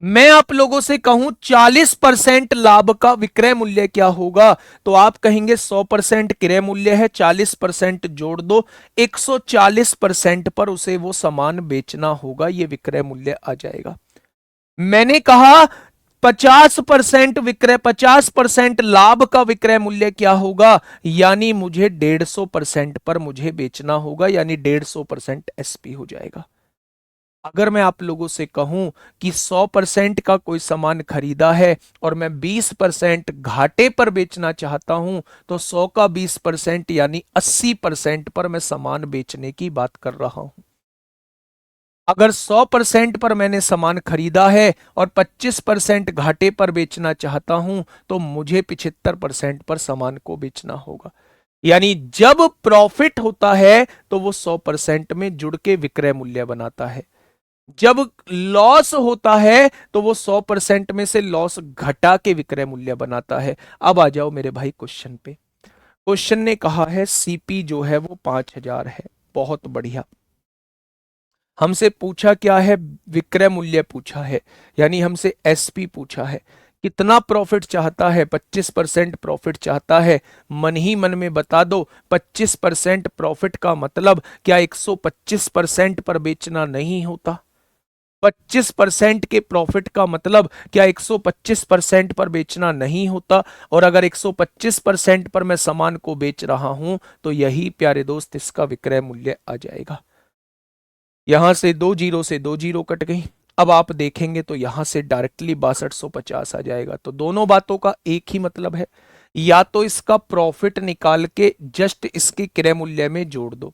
मैं आप लोगों से कहूं 40% लाभ का विक्रय मूल्य क्या होगा, तो आप कहेंगे 100% क्रय मूल्य है, 40% जोड़ दो, 140% पर उसे वो सामान बेचना होगा, ये विक्रय मूल्य आ जाएगा। मैंने कहा 50% लाभ का विक्रय मूल्य क्या होगा, यानी मुझे 150% पर मुझे बेचना होगा, यानी 150% एसपी हो जाएगा। अगर मैं आप लोगों से कहूं कि 100% का कोई सामान खरीदा है और मैं 20% घाटे पर बेचना चाहता हूं, तो 100 का 20% यानी 80% पर मैं सामान बेचने की बात कर रहा हूं। अगर 100% पर मैंने सामान खरीदा है और 25% घाटे पर बेचना चाहता हूं, तो मुझे 75% पर सामान को बेचना होगा। यानी जब प्रॉफिट होता है तो वो 100% में जुड़ के विक्रय मूल्य बनाता है, जब लॉस होता है तो वो 100% में से लॉस घटा के विक्रय मूल्य बनाता है। अब आ जाओ मेरे भाई क्वेश्चन पे। क्वेश्चन ने कहा है सीपी जो है वो 5,000 है। बहुत बढ़िया। हमसे पूछा क्या है, विक्रय मूल्य पूछा है, यानी हमसे एसपी पूछा है। कितना प्रॉफिट चाहता है, 25% प्रॉफिट चाहता है। मन ही मन में बता दो, 25% प्रॉफिट का मतलब क्या 125% पर बेचना नहीं होता? 25% के प्रॉफिट का मतलब क्या 125% पर बेचना नहीं होता? और अगर 125% पर मैं सामान को बेच रहा हूं, तो यही प्यारे दोस्त इसका विक्रय मूल्य आ जाएगा। यहां से दो जीरो से दो जीरो कट गई। अब आप देखेंगे तो यहां से डायरेक्टली 6250 आ जाएगा। तो दोनों बातों का एक ही मतलब है, या तो इसका प्रॉफिट निकाल के जस्ट इसके क्रय मूल्य में जोड़ दो,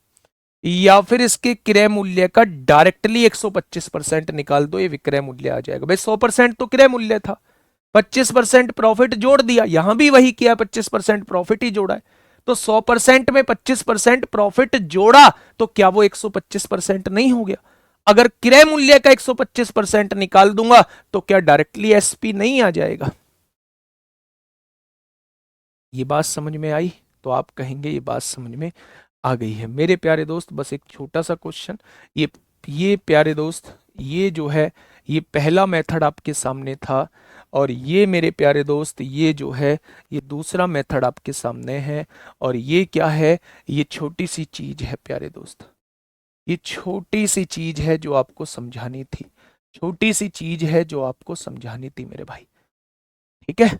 या फिर इसके क्रय मूल्य का डायरेक्टली 125% निकाल दो, ये विक्रय मूल्य आ जाएगा। भाई 100% तो क्रय मूल्य था, 25% प्रॉफिट जोड़ दिया, यहां भी वही किया, 25% प्रॉफिट ही जोड़ा है। तो 100% में 25% प्रॉफिट जोड़ा, तो क्या वो 125% नहीं हो गया? अगर क्रय मूल्य का 125% निकाल दूंगा, तो क्या डायरेक्टली एसपी नहीं आ जाएगा? ये बात समझ में आई? तो आप कहेंगे ये बात समझ में आ गई है। मेरे प्यारे दोस्त बस एक छोटा सा क्वेश्चन, ये प्यारे दोस्त, ये जो है ये पहला मेथड आपके सामने था, और ये मेरे प्यारे दोस्त ये जो है ये दूसरा मेथड आपके सामने है। और ये क्या है, ये छोटी सी चीज है प्यारे दोस्त, ये छोटी सी चीज है जो आपको समझानी थी, छोटी सी चीज है जो आपको समझानी थी मेरे भाई। ठीक है,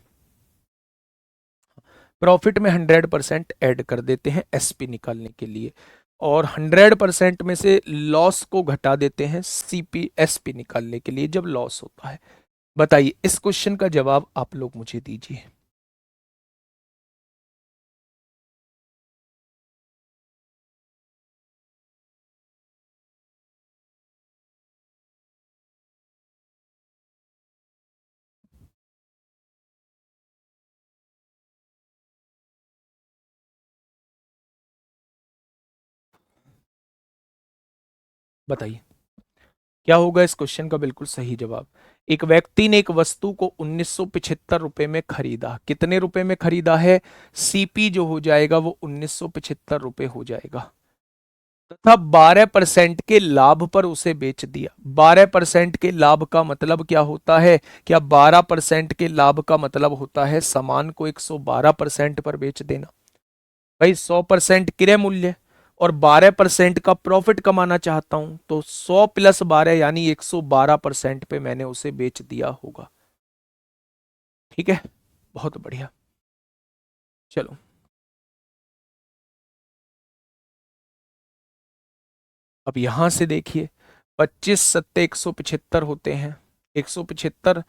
प्रॉफिट में 100% ऐड कर देते हैं एसपी निकालने के लिए, और 100% में से लॉस को घटा देते हैं सीपी एसपी निकालने के लिए जब लॉस होता है। बताइए इस क्वेश्चन का जवाब आप लोग मुझे दीजिए। बताइए क्या होगा इस क्वेश्चन का बिल्कुल सही जवाब। एक व्यक्ति ने एक वस्तु को 1975 रुपए में खरीदा। कितने रुपए में खरीदा है? सीपी जो हो जाएगा वो 1975 रुपए हो जाएगा, तथा 12% के लाभ पर उसे बेच दिया। 12% के लाभ का मतलब क्या होता है? क्या 12% के लाभ का मतलब होता है सामान को 112% पर बेच देना? भाई 100% क्रय मूल्य और 12% का प्रॉफिट कमाना चाहता हूं, तो 100 प्लस 12 यानी 112% पे मैंने उसे बेच दिया होगा। ठीक है, बहुत बढ़िया। चलो अब यहां से देखिए, 25 सत्ते 175 होते हैं, 175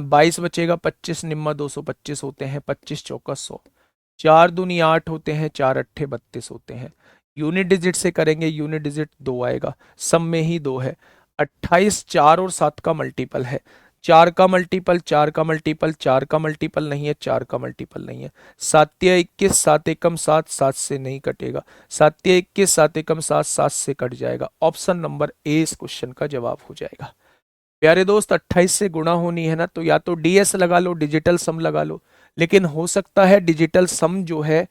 22 बचेगा, 25 निम्मा 225 होते हैं, 25 चौका 100, 4 दूनी 8 होते हैं, 4 अट्ठे 32 होते हैं। यूनिट डिजिट से करेंगे, यूनिट डिजिट 2 आएगा, सब में ही 2 है। 28 4 और 7 का मल्टीपल है, 4 का मल्टीपल 4 का मल्टीपल 4 का मल्टीपल नहीं है, 4 का मल्टीपल नहीं है। 7 या 21, 7 एकम 7, 7 से नहीं कटेगा, 7 या 21, 7 एकम 7, 7 से कट जाएगा। ऑप्शन नंबर ए इस क्वेश्चन का जवाब हो जाएगा। प्यारे दोस्त 28 से गुणा होनी है ना, तो या तो डीएस लगा लो, डिजिटल सम लगा लो, लेकिन हो सकता है डिजिटल सम जो है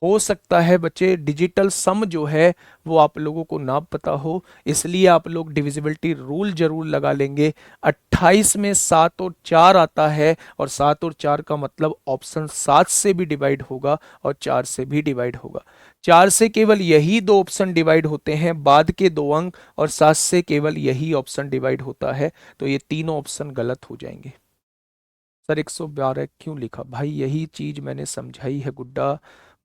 हो सकता है बच्चे डिजिटल सम जो है वो आप लोगों को ना पता हो, इसलिए आप लोग डिविजिबिलिटी रूल जरूर लगा लेंगे। 28 में 7 और 4 आता है, और 7 और 4 का मतलब ऑप्शन 7 से भी डिवाइड होगा और 4 से भी डिवाइड होगा। 4 से केवल यही दो ऑप्शन डिवाइड होते हैं, बाद के दो अंक, और 7 से केवल यही ऑप्शन डिवाइड होता है, तो ये तीनों ऑप्शन गलत हो जाएंगे। सर 112 क्यों लिखा? भाई यही चीज मैंने समझाई है गुड्डा।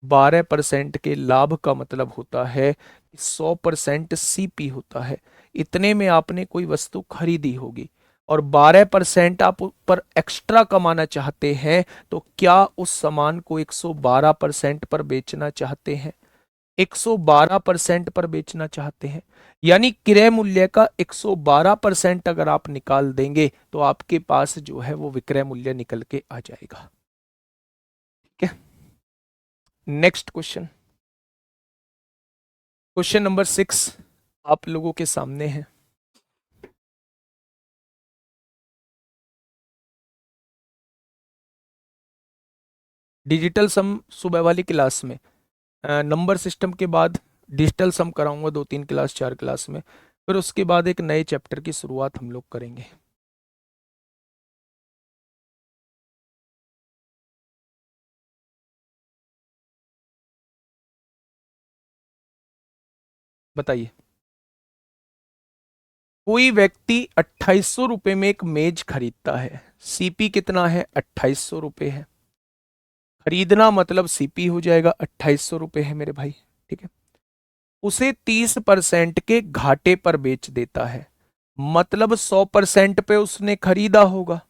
12% के लाभ का मतलब होता है कि 100% सीपी होता है। इतने में आपने कोई वस्तु खरीदी होगी और 12% आप ऊपर एक्स्ट्रा कमाना चाहते हैं, तो क्या उस सामान को 112% पर बेचना चाहते हैं? 112% पर बेचना चाहते हैं, यानी क्रय मूल्य का 112% अगर आप निकाल देंगे तो आपके पास जो है वो विक्रय मूल्य निकल के आ जाएगा। ठीक है, नेक्स्ट क्वेश्चन, क्वेश्चन नंबर 6 आप लोगों के सामने है। डिजिटल सम सुबह वाली क्लास में, नंबर सिस्टम के बाद डिजिटल सम कराऊंगा 2-3 क्लास 4 क्लास में, फिर उसके बाद एक नए चैप्टर की शुरुआत हम लोग करेंगे। बताइए, कोई व्यक्ति 2800 रुपये में एक मेज खरीदता है, सीपी कितना है? 2800 रुपये है। खरीदना मतलब सीपी हो जाएगा, 2800 रुपये है मेरे भाई। ठीक है, उसे 30% के घाटे पर बेच देता है, मतलब 100% पे उसने खरीदा होगा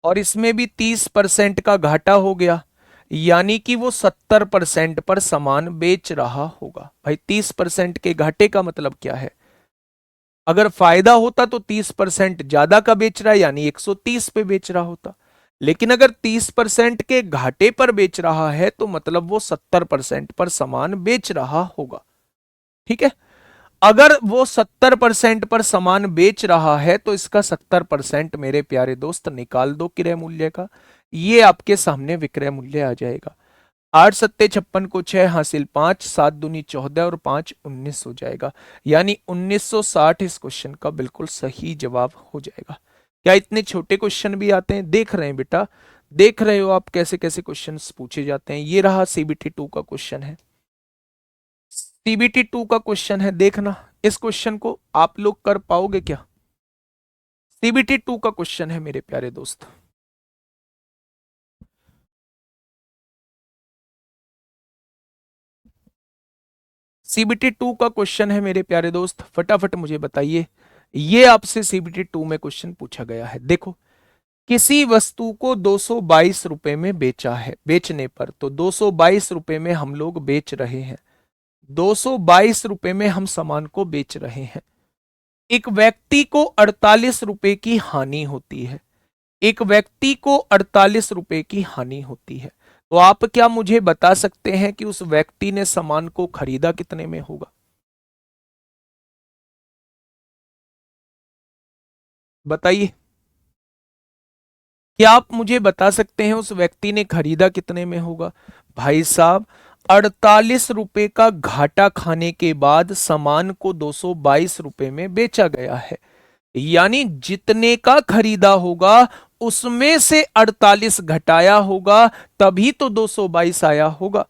और इसमें भी 30% का घाटा हो गया, यानी कि वो 70% पर सामान बेच रहा होगा। भाई 30% के घाटे का मतलब क्या है? अगर फायदा होता तो 30% ज्यादा का बेच रहा है, यानी 130 पे बेच रहा होता। लेकिन अगर 30% के घाटे पर बेच रहा है तो मतलब वो 70% पर सामान बेच रहा होगा। ठीक है, अगर वो 70% पर सामान बेच रहा है तो इसका 70% मेरे प्यारे दोस्त निकाल दो क्रय मूल्य का, ये आपके सामने विक्रय मूल्य आ जाएगा। 8 सत्ते 56 को 6 हासिल 5, 7 दूनी 14 और 5 19 हो जाएगा, यानी 1960 इस क्वेश्चन का बिल्कुल सही जवाब हो जाएगा। क्या इतने छोटे क्वेश्चन भी आते हैं? देख रहे हैं बेटा, देख रहे हो आप कैसे कैसे क्वेश्चंस पूछे जाते हैं। ये रहा सीबीटी 2 का क्वेश्चन है, सीबीटी 2 का क्वेश्चन है, देखना इस क्वेश्चन को आप लोग कर पाओगे क्या? सीबीटी 2 का क्वेश्चन है मेरे प्यारे दोस्त। सीबीटी 2 का क्वेश्चन है मेरे प्यारे दोस्त, फटाफट मुझे बताइए। ये आपसे सीबीटी 2 में क्वेश्चन पूछा गया है। देखो, किसी वस्तु को 222 रुपए में बेचा है, बेचने पर तो 222 रुपए में हम लोग बेच रहे हैं, 222 रुपए में हम सामान को बेच रहे हैं। एक व्यक्ति को 48 रुपए की हानि होती है, एक व्यक्ति को 48 रुपए की हानि होती है, तो आप क्या मुझे बता सकते हैं कि उस व्यक्ति ने सामान को खरीदा कितने में होगा? बताइए, क्या आप मुझे बता सकते हैं उस व्यक्ति ने खरीदा कितने में होगा? भाई साहब, 48 रुपए का घाटा खाने के बाद सामान को 222 रुपए में बेचा गया है, यानी जितने का खरीदा होगा उसमें से 48 घटाया होगा, तभी तो 222 आया होगा।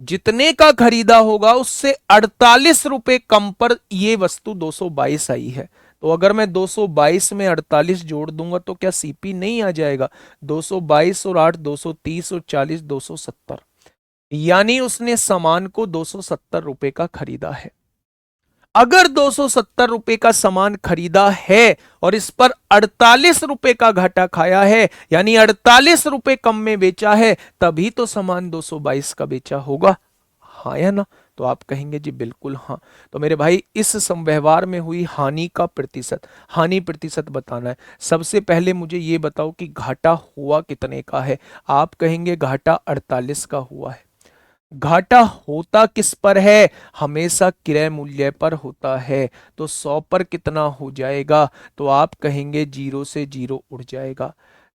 जितने का खरीदा होगा उससे 48 रुपए कम पर यह वस्तु 222 आई है, तो अगर मैं 222 में 48 जोड़ दूंगा तो क्या सीपी नहीं आ जाएगा? 222 और 8 230 और 40 270, यानी उसने सामान को 270 रुपए का खरीदा है। अगर 270 रुपए का सामान खरीदा है और इस पर 48 रुपए का घाटा खाया है, यानी 48 रुपए कम में बेचा है, तभी तो सामान 222 का बेचा होगा। हाँ या ना? तो आप कहेंगे जी बिल्कुल हाँ। तो मेरे भाई, इस व्यवहार में हुई हानि का प्रतिशत, हानि प्रतिशत बताना है। सबसे पहले मुझे ये बताओ कि घाटा हुआ कितने का है? आप कहेंगे घाटा 48 का हुआ है। घाटा होता किस पर है? हमेशा क्रय मूल्य पर होता है, तो 100 पर कितना हो जाएगा? तो आप कहेंगे 0 से 0 उड़ जाएगा।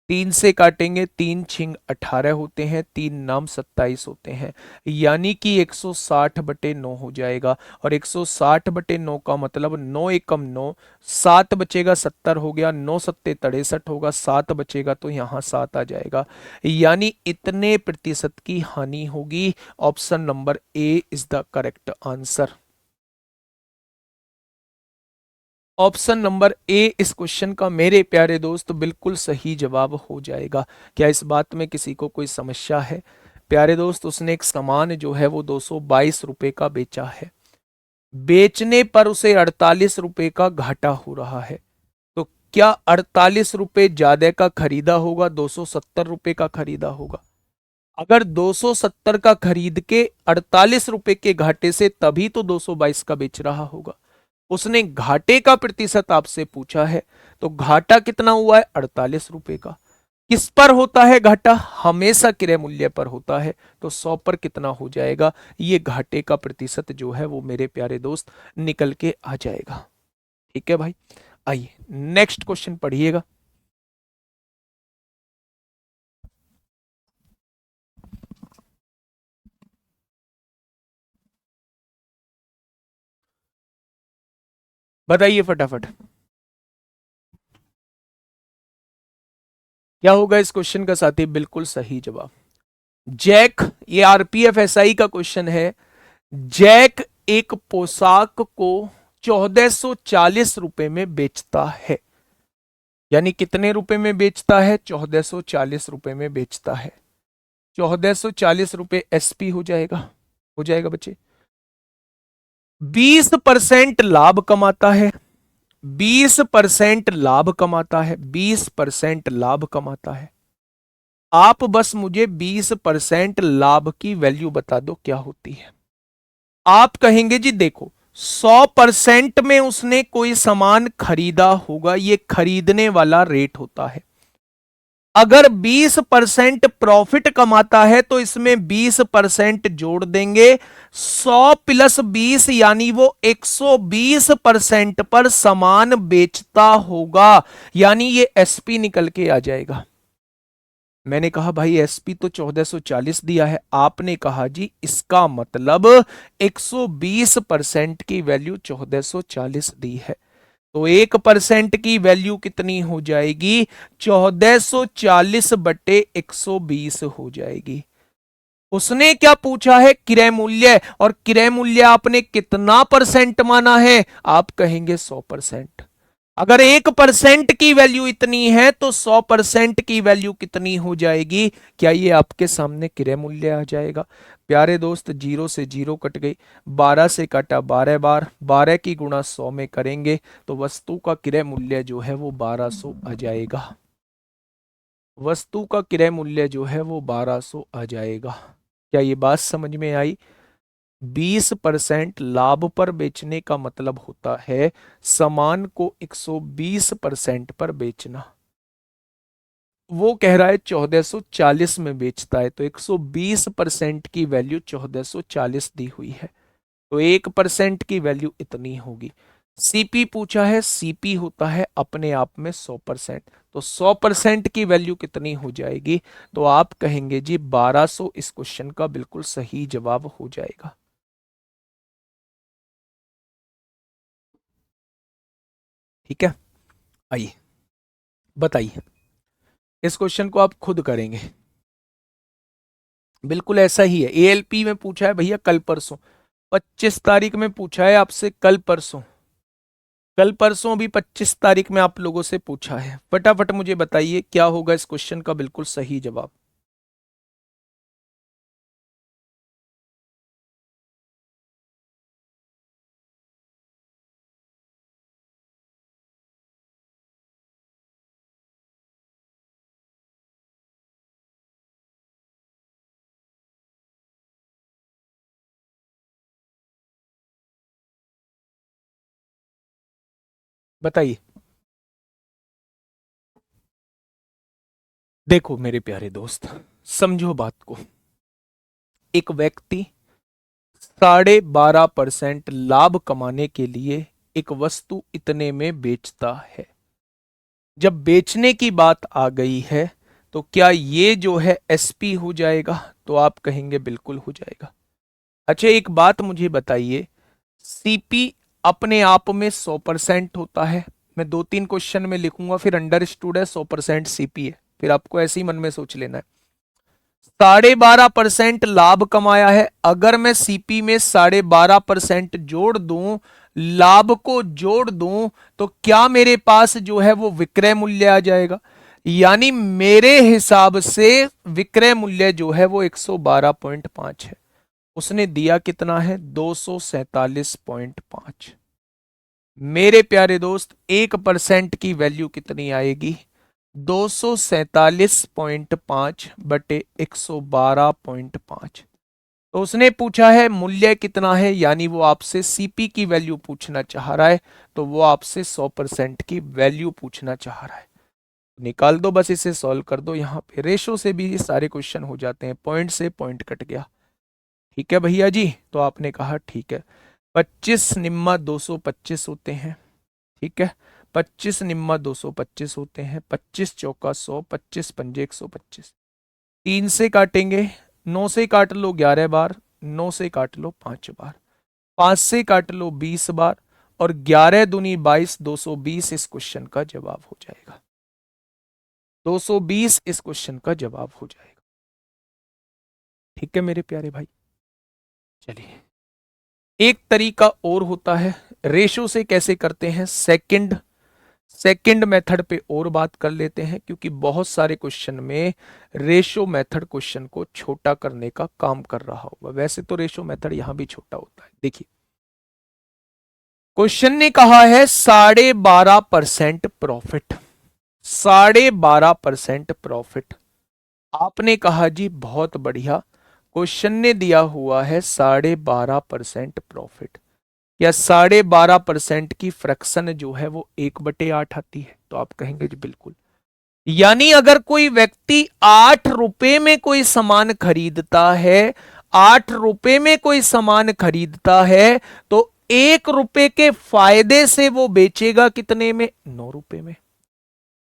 3 से काटेंगे, 3 छिंग 18 होते हैं, 3 नाम 27 होते हैं, यानी कि 160/9 हो जाएगा। और 160/9 का मतलब 9 एकम 9, 7 बचेगा 70 हो गया, 9 सत्ते 63 होगा, 7 बचेगा तो यहाँ 7 आ जाएगा, यानी इतने प्रतिशत की हानि होगी। Option number A is the correct answer. Option number A इस क्वेश्चन का मेरे प्यारे दोस्त बिल्कुल सही जवाब हो जाएगा। क्या इस बात में किसी को कोई समस्या है? प्यारे दोस्त, उसने एक सामान जो है वो 222 रुपए का बेचा है, बेचने पर उसे 48 रुपए का घाटा हो रहा है, तो क्या 48 रुपए ज्यादा का खरीदा होगा, 270 रुपए का खरीदा होगा? अगर 270 का खरीद के 48 रुपए के घाटे से, तभी तो 222 का बेच रहा होगा। उसने घाटे का प्रतिशत आपसे पूछा है, तो घाटा कितना हुआ है? 48 रुपए का। किस पर होता है घाटा? हमेशा क्रय मूल्य पर होता है, तो 100 पर कितना हो जाएगा? ये घाटे का प्रतिशत जो है वो मेरे प्यारे दोस्त निकल के आ जाएगा। ठीक है भाई, आइए नेक्स्ट क्वेश्चन पढ़िएगा। बताइए फटाफट, क्या होगा इस क्वेश्चन का साथी? बिल्कुल सही जवाब जैक। ये आरपीएफ एसआई का क्वेश्चन है। जैक एक पोशाक को 1440 रुपए में बेचता है, यानी कितने रुपए में बेचता है? 1440 रुपए में बेचता है। 1440 रुपए एसपी हो जाएगा, हो जाएगा बच्चे। 20% लाभ कमाता है, 20% लाभ कमाता है, 20% लाभ कमाता है। आप बस मुझे 20% लाभ की वैल्यू बता दो क्या होती है। आप कहेंगे जी देखो, 100% में उसने कोई सामान खरीदा होगा, ये खरीदने वाला रेट होता है। अगर 20% प्रॉफिट कमाता है तो इसमें 20% जोड़ देंगे, 100 प्लस 20 यानी वो 120% पर सामान बेचता होगा, यानी ये एसपी निकल के आ जाएगा। मैंने कहा भाई एसपी तो 1440 दिया है, आपने कहा जी इसका मतलब 120% की वैल्यू 1440 दी है, तो 1% की वैल्यू कितनी हो जाएगी? 1440/120 हो जाएगी। उसने क्या पूछा है? क्रय मूल्य, और क्रय मूल्य आपने कितना परसेंट माना है? आप कहेंगे 100%। अगर 1% की वैल्यू इतनी है तो 100% की वैल्यू कितनी हो जाएगी? क्या ये आपके सामने क्रय मूल्य आ जाएगा? प्यारे दोस्त, 0 से 0 कट गई, 12 से काटा 12 बार, 12 की गुणा 100 में करेंगे तो वस्तु का क्रय मूल्य जो है वो 1200 आ जाएगा। वस्तु का क्रय मूल्य जो है वो 1200 आ जाएगा। क्या ये बात समझ में आई? 20% लाभ पर बेचने का मतलब होता है सामान को 120% पर बेचना। वो कह रहा है 1440 में बेचता है, तो 120% की वैल्यू 1440 दी हुई है, तो 1% की वैल्यू इतनी होगी। सीपी पूछा है, सीपी होता है अपने आप में 100%, तो 100% की वैल्यू कितनी हो जाएगी? तो आप कहेंगे जी 1200 इस क्वेश्चन का बिल्कुल सही जवाब हो जाएगा। ठीक है, आइए बताइए, इस क्वेश्चन को आप खुद करेंगे, बिल्कुल ऐसा ही है। एएलपी में पूछा है भैया कल परसों, 25 तारीख में पूछा है आपसे, कल परसों, कल परसों अभी 25 तारीख में आप लोगों से पूछा है। फटाफट मुझे बताइए क्या होगा इस क्वेश्चन का बिल्कुल सही जवाब। बताइए। देखो मेरे प्यारे दोस्त, समझो बात को। एक व्यक्ति 12.5% लाभ कमाने के लिए एक वस्तु इतने में बेचता है। जब बेचने की बात आ गई है तो क्या ये जो है एसपी हो जाएगा? तो आप कहेंगे बिल्कुल हो जाएगा। अच्छा, एक बात मुझे बताइए, सीपी अपने आप में 100% होता है? मैं 2-3 क्वेश्चन में लिखूंगा, फिर अंडरस्टूड है 100% सीपी है, फिर आपको ऐसे ही मन में सोच लेना है। 12.5% लाभ कमाया है, अगर मैं सीपी में 12.5% जोड़ दूं, लाभ को जोड़ दूं, तो क्या मेरे पास जो है वो विक्रय मूल्य आ जाएगा? यानी मेरे हिसाब से विक्रय मूल्य जो है वो 112.5 है। उसने दिया कितना है? 247.5। मेरे प्यारे दोस्त 1% की वैल्यू कितनी आएगी? 247.5 बटे 112.5। तो उसने पूछा है मूल्य कितना है, यानी वो आपसे सीपी की वैल्यू पूछना चाह रहा है, तो वो आपसे 100% की वैल्यू पूछना चाह रहा है। निकाल दो, बस इसे सॉल्व कर दो। यहाँ पे रेशो से भी ये सारे क्वेश्चन हो जाते हैं, पॉइंट से पॉइंट कट गया। ठीक है भैया जी, तो आपने कहा ठीक है। 25 निम्मा 225 होते हैं, ठीक है। 25 निम्मा 225 होते हैं, 25 चौका 100, 25 पंजे 125। 3 से काटेंगे, 9 से काट लो 11 बार, 9 से काट लो 5 बार, 5 से काट लो 20 बार, और 11 दूनी 22, 220 इस क्वेश्चन का जवाब हो जाएगा। 220 इस क्वेश्चन का जवाब हो जाएगा। ठीक है मेरे प्यारे भाई, चलिए एक तरीका और होता है, रेशो से कैसे करते हैं, सेकंड मेथड पे और बात कर लेते हैं, क्योंकि बहुत सारे क्वेश्चन में रेशो मेथड क्वेश्चन को छोटा करने का काम कर रहा होगा। वैसे तो रेशो मेथड यहां भी छोटा होता है। देखिए क्वेश्चन ने कहा है 12.5% प्रॉफिट, 12.5% प्रॉफिट। आपने कहा जी बहुत बढ़िया, क्वेश्चन ने दिया हुआ है 12.5% प्रॉफिट, या 12.5% की फ्रैक्शन जो है वो 1/8 आती है? तो आप कहेंगे जी बिल्कुल। यानी अगर कोई व्यक्ति 8 रुपए में कोई सामान खरीदता है, 8 रुपए में कोई सामान खरीदता है, तो 1 रुपए के फायदे से वो बेचेगा कितने में? 9 रुपए में।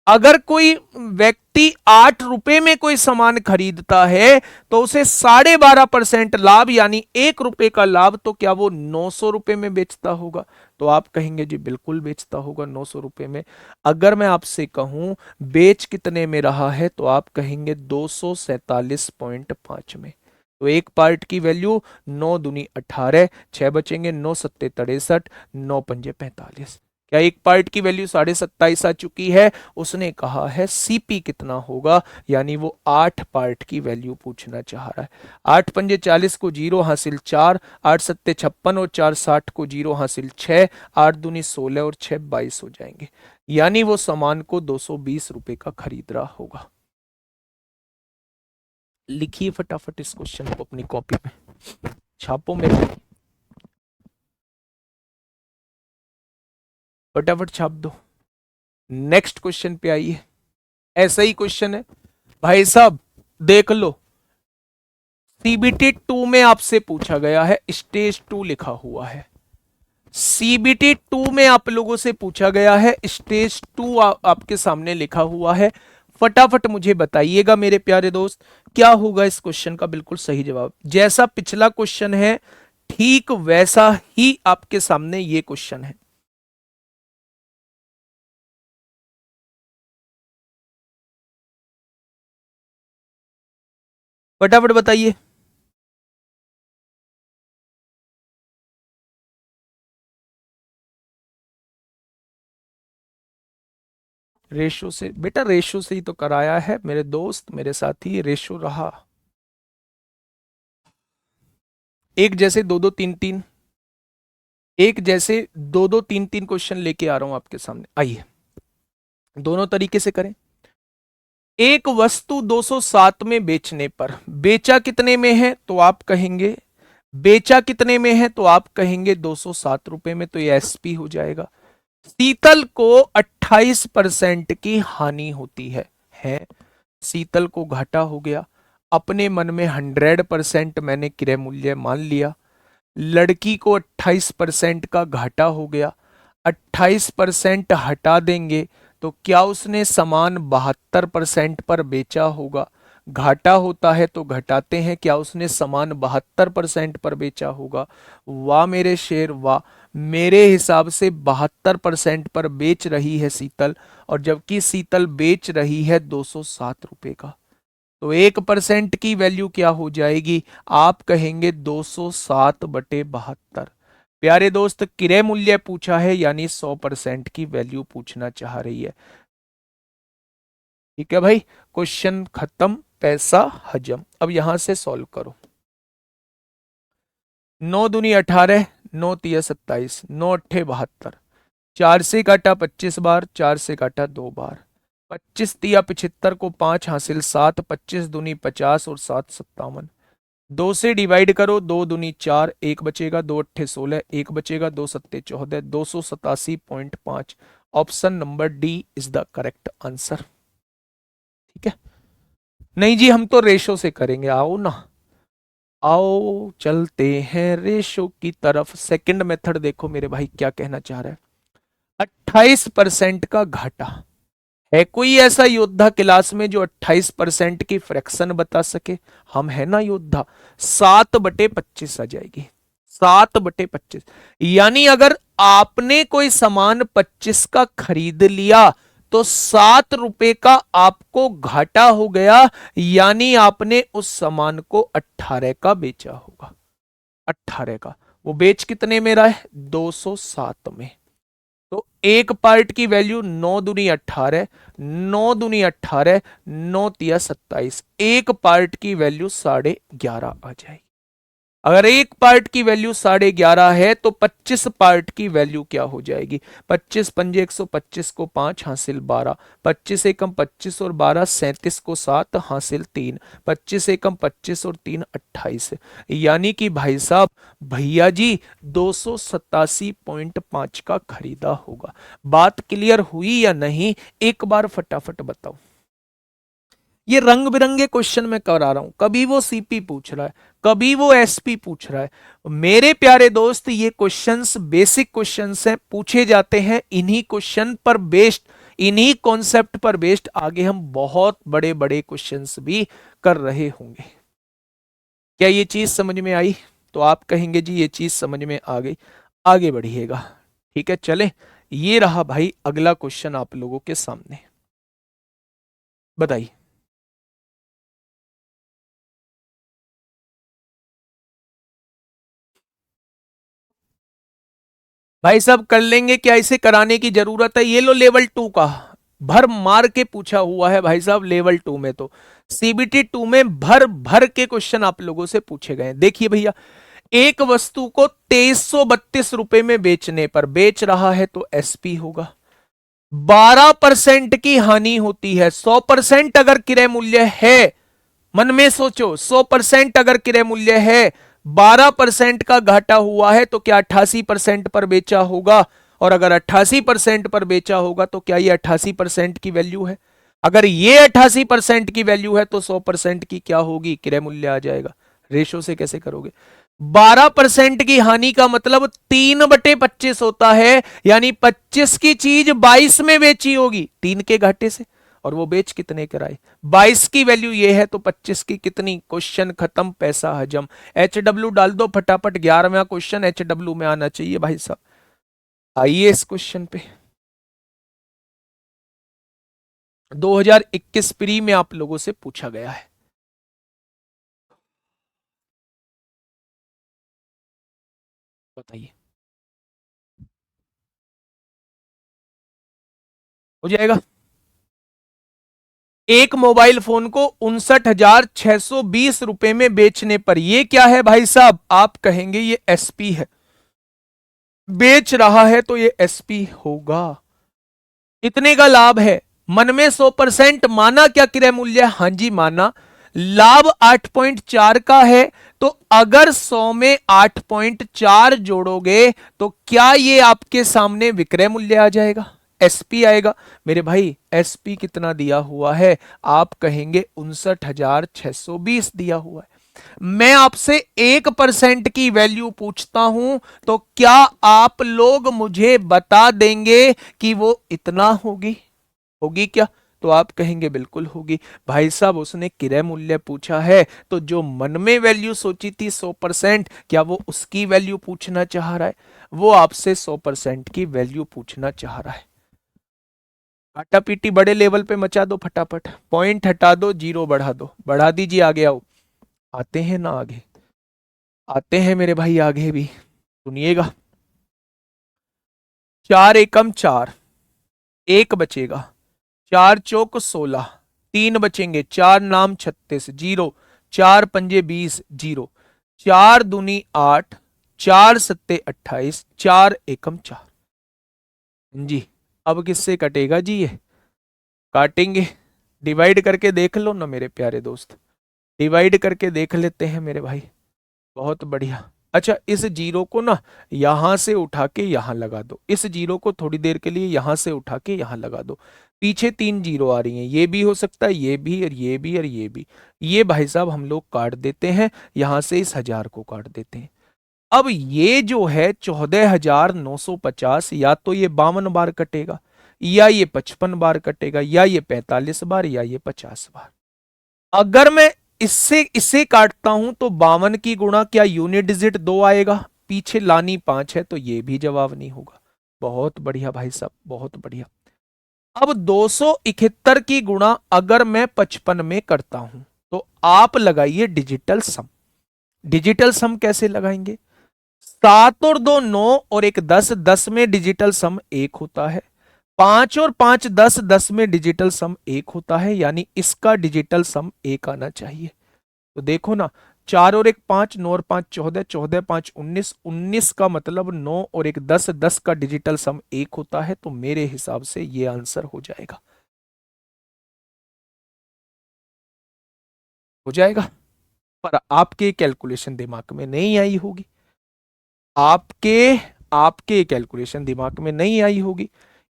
अगर कोई व्यक्ति 8 रुपए में कोई सामान खरीदता है, तो उसे 12.5% लाभ, यानी 1 रुपए का लाभ, तो क्या वो 900 रुपए में बेचता होगा? तो आप कहेंगे जी बिल्कुल बेचता होगा 900 रुपए में। अगर मैं आपसे कहूं बेच कितने में रहा है, तो आप कहेंगे 247.5 में। तो एक पार्ट की वैल्यू 9 दूनी 18, 6 बचेंगे, 9 सत्ते 63, 9 पंजे 45। क्या एक पार्ट की वैल्यू 27.5 आ चुकी है? उसने कहा है सीपी कितना होगा, यानी वो 8 पार्ट की वैल्यू पूछना चाह रहा है। 8 पंजे 40 को 0 हासिल 4, 8 सत्ते 56 और 4 60 को 0 हासिल 6, 8 दूनी 16 और 6 22 हो जाएंगे। यानी वो सामान को 220 रुपए का खरीद रहा होगा। लिखिए फटाफट इस क्वेश्चन को अपनी कॉपी में, छापो मेरे, फटाफट छाप दो। नेक्स्ट क्वेश्चन पे आइए, ऐसा ही क्वेश्चन है भाई साहब, देख लो। CBT 2 में आपसे पूछा गया है, स्टेज 2 लिखा हुआ है। CBT 2 में आप लोगों से पूछा गया है, स्टेज 2 आपके सामने लिखा हुआ है। फटाफट मुझे बताइएगा मेरे प्यारे दोस्त, क्या होगा इस क्वेश्चन का बिल्कुल सही जवाब। जैसा पिछला क्वेश्चन है ठीक वैसा ही आपके सामने ये क्वेश्चन है। फटाफट बताइए। रेशो से बेटा, रेशो से ही तो कराया है मेरे दोस्त, मेरे साथी, रेशो रहा। एक जैसे दो दो तीन तीन, एक जैसे दो दो तीन तीन क्वेश्चन लेके आ रहा हूं आपके सामने, आइए दोनों तरीके से करें। एक वस्तु 207 में बेचने पर बेचा कितने में है? तो आप कहेंगे बेचा कितने में है, तो आप कहेंगे 207 रुपए में, तो ये एसपी हो जाएगा। शीतल को 28% की हानि होती है। शीतल को घाटा हो गया, अपने मन में 100% मैंने क्रय मूल्य मान लिया। लड़की को 28% का घाटा हो गया, 28% हटा देंगे तो क्या उसने सामान 72% पर बेचा होगा? घाटा होता है तो घटाते हैं, क्या उसने सामान 72% पर बेचा होगा? वाह मेरे शेर वाह, मेरे हिसाब से 72% पर बेच रही है शीतल, और जबकि शीतल बेच रही है 207 रुपए का, तो 1% की वैल्यू क्या हो जाएगी? आप कहेंगे 207/72। प्यारे दोस्त, क्रय मूल्य पूछा है यानी 100% की वैल्यू पूछना चाह रही है। ठीक है भाई, क्वेश्चन खत्म, पैसा हजम। अब यहां से सॉल्व करो। 9 दूनी 18, 9 तिया 27, 9 अट्ठे 72, 4 से काटा 25 बार, 4 से काटा 2 बार, 25 तिया 75 को 5 हासिल 7, 25 दूनी 50 और 7 57। 2 से डिवाइड करो, 2 दूनी 4, 1 बचेगा, 2 अट्ठे 16, 1 बचेगा, 2 सत्ते 14, 287.5। Option number D is the correct answer. ठीक है, नहीं जी हम तो रेशो से करेंगे, आओ ना, आओ चलते हैं रेशो की तरफ। सेकंड मेथड देखो मेरे भाई क्या कहना चाह रहा है। 28% का घाटा है। कोई ऐसा योद्धा क्लास में जो 28% की फ्रैक्शन बता सके? हम है ना योद्धा। 7/25 आ जाएगी, 7/25। यानी अगर आपने कोई सामान 25 का खरीद लिया तो 7 रुपए का आपको घाटा हो गया, यानी आपने उस सामान को 18 का बेचा होगा। 18 का, वो बेच कितने में रहा है? 207 में। तो एक पार्ट की वैल्यू 9 दूनी 18, 9 दूनी 18, 9 तिया 27, एक पार्ट की वैल्यू 11.5 आ जाएगी। अगर एक पार्ट की वैल्यू 11.5 है तो 25 पार्ट की वैल्यू क्या हो जाएगी? 25 पंजे 125 को 5 हासिल 12, 25 एकम 25 और 12 37 को 7 हासिल 3, 25 एकम 25 और 3 28। यानी कि भाई साहब, भैया जी 287.5 का खरीदा होगा। बात क्लियर हुई या नहीं? एक बार फटाफट बताओ। ये रंग बिरंगे क्वेश्चन मैं करा रहा हूं, कभी वो सीपी पूछ रहा है, कभी वो एसपी पूछ रहा है। मेरे प्यारे दोस्त, ये क्वेश्चंस बेसिक क्वेश्चंस हैं, पूछे जाते हैं इन्हीं क्वेश्चन पर बेस्ड, इन्हीं कॉन्सेप्ट पर बेस्ड आगे हम बहुत बड़े बड़े क्वेश्चंस भी कर रहे होंगे। क्या ये चीज समझ में आई? तो आप कहेंगे जी ये चीज समझ में आ गई, आगे बढ़िएगा। ठीक है, चले, ये रहा भाई अगला क्वेश्चन आप लोगों के सामने, बताइए। भाई साहब कर लेंगे क्या? इसे कराने की जरूरत है? ये लो लेवल 2 का, भर मार के पूछा हुआ है भाई साहब लेवल 2 में। तो सीबीटी 2 में भर भर के क्वेश्चन आप लोगों से पूछे गए। देखिए भैया, एक वस्तु को 2332 रुपए में बेचने पर, बेच रहा है तो एसपी होगा। 12% की हानि होती है। 100% अगर क्रय मूल्य है, मन में सोचो, 100% अगर क्रय मूल्य है, 12% का घाटा हुआ है तो क्या 88% पर बेचा होगा? और अगर 88% पर बेचा होगा तो क्या ये 88% की वैल्यू है? अगर ये 88% की वैल्यू है तो 100% की क्या होगी? क्रय मूल्य आ जाएगा। रेशो से कैसे करोगे? 12% की हानि का मतलब 3/25 होता है, यानी 25 की चीज 22 में बेची होगी 3 के घाटे से, और वो बेच कितने कराए? 22 की वैल्यू ये है तो 25 की कितनी? क्वेश्चन खत्म, पैसा हजम। एच डब्ल्यू डाल दो फटाफट, 11वां क्वेश्चन एच डब्ल्यू में आना चाहिए भाई साहब। आइए इस क्वेश्चन पे। 2021 प्री में आप लोगों से पूछा गया है, बताइए। हो जाएगा। एक मोबाइल फोन को 59,620 रुपए में बेचने पर, ये क्या है भाई साहब? आप कहेंगे ये एसपी है। बेच रहा है तो ये एसपी होगा। इतने का लाभ है, मन में 100% माना क्या क्रय मूल्य? हां जी माना। लाभ 8.4 का है, तो अगर 100 में 8.4 जोड़ोगे तो क्या ये आपके सामने विक्रय मूल्य आ जाएगा? एसपी आएगा। मेरे भाई एसपी कितना दिया हुआ है? आप कहेंगे 59,620 दिया हुआ है। मैं आपसे 1% की वैल्यू पूछता हूं तो क्या आप लोग मुझे बता देंगे कि वो इतना होगी? होगी क्या? तो आप कहेंगे बिल्कुल होगी। भाई साहब उसने क्रय मूल्य पूछा है, तो जो मन में वैल्यू सोची थी 100%, क्या वो उसकी वैल्यू पूछना चाह रहा है? वो आपसे 100% की वैल्यू पूछना चाह रहा है। आटा पीटी बड़े लेवल पे मचा दो फटाफट, पॉइंट हटा दो, जीरो बढ़ा दो, बढ़ा दीजिए, आगे आओ। आते हैं ना आगे, आते हैं मेरे भाई आगे भी, सुनिएगा। 4 एकम 4, एक बचेगा, 4 चौक 16, 3 बचेंगे, 4 नाम 36, जीरो, 4 पंजे 20, जीरो, 4 दूनी 8, 4 सत्ते 28, 4 एकम 4। जी, अब किससे कटेगा जी ये? काटेंगे, डिवाइड करके देख लो ना मेरे प्यारे दोस्त, डिवाइड करके देख लेते हैं मेरे भाई। बहुत बढ़िया। अच्छा, इस जीरो को ना यहां से उठा के यहां लगा दो, इस जीरो को थोड़ी देर के लिए यहां से उठा के यहां लगा दो। पीछे 3 जीरो आ रही हैं, ये भी हो सकता है, ये भी और ये भी और ये भी। ये भाई साहब हम लोग काट देते हैं, यहां से इस 1000 को काट देते हैं। अब ये जो है 14,950, या तो ये 52 बार कटेगा, या ये 55 बार कटेगा, या ये 45 बार, या ये 50 बार। अगर मैं इससे इसे काटता हूं तो 52 की गुणा क्या यूनिट डिजिट 2 आएगा, पीछे लानी 5 है, तो ये भी जवाब नहीं होगा। बहुत बढ़िया भाई साहब, बहुत बढ़िया। अब 271 की गुणा अगर मैं 55 में करता हूं, तो आप लगाइए डिजिटल सम। डिजिटल सम कैसे लगाएंगे? 7 और 2 9 और 1 10, 10 में डिजिटल सम 1 होता है। 5 और 5 10, 10 में डिजिटल सम 1 होता है, यानी इसका डिजिटल सम 1 आना चाहिए। तो देखो ना, 4 और 1 5, 9 और 5 14, 14 5 19, 19 का मतलब 9 और 1 10, 10 का डिजिटल सम 1 होता है, तो मेरे हिसाब से ये आंसर हो जाएगा, हो जाएगा। पर आपके कैलकुलेशन दिमाग में नहीं आई होगी, आपके आपके कैलकुलेशन दिमाग में नहीं आई होगी।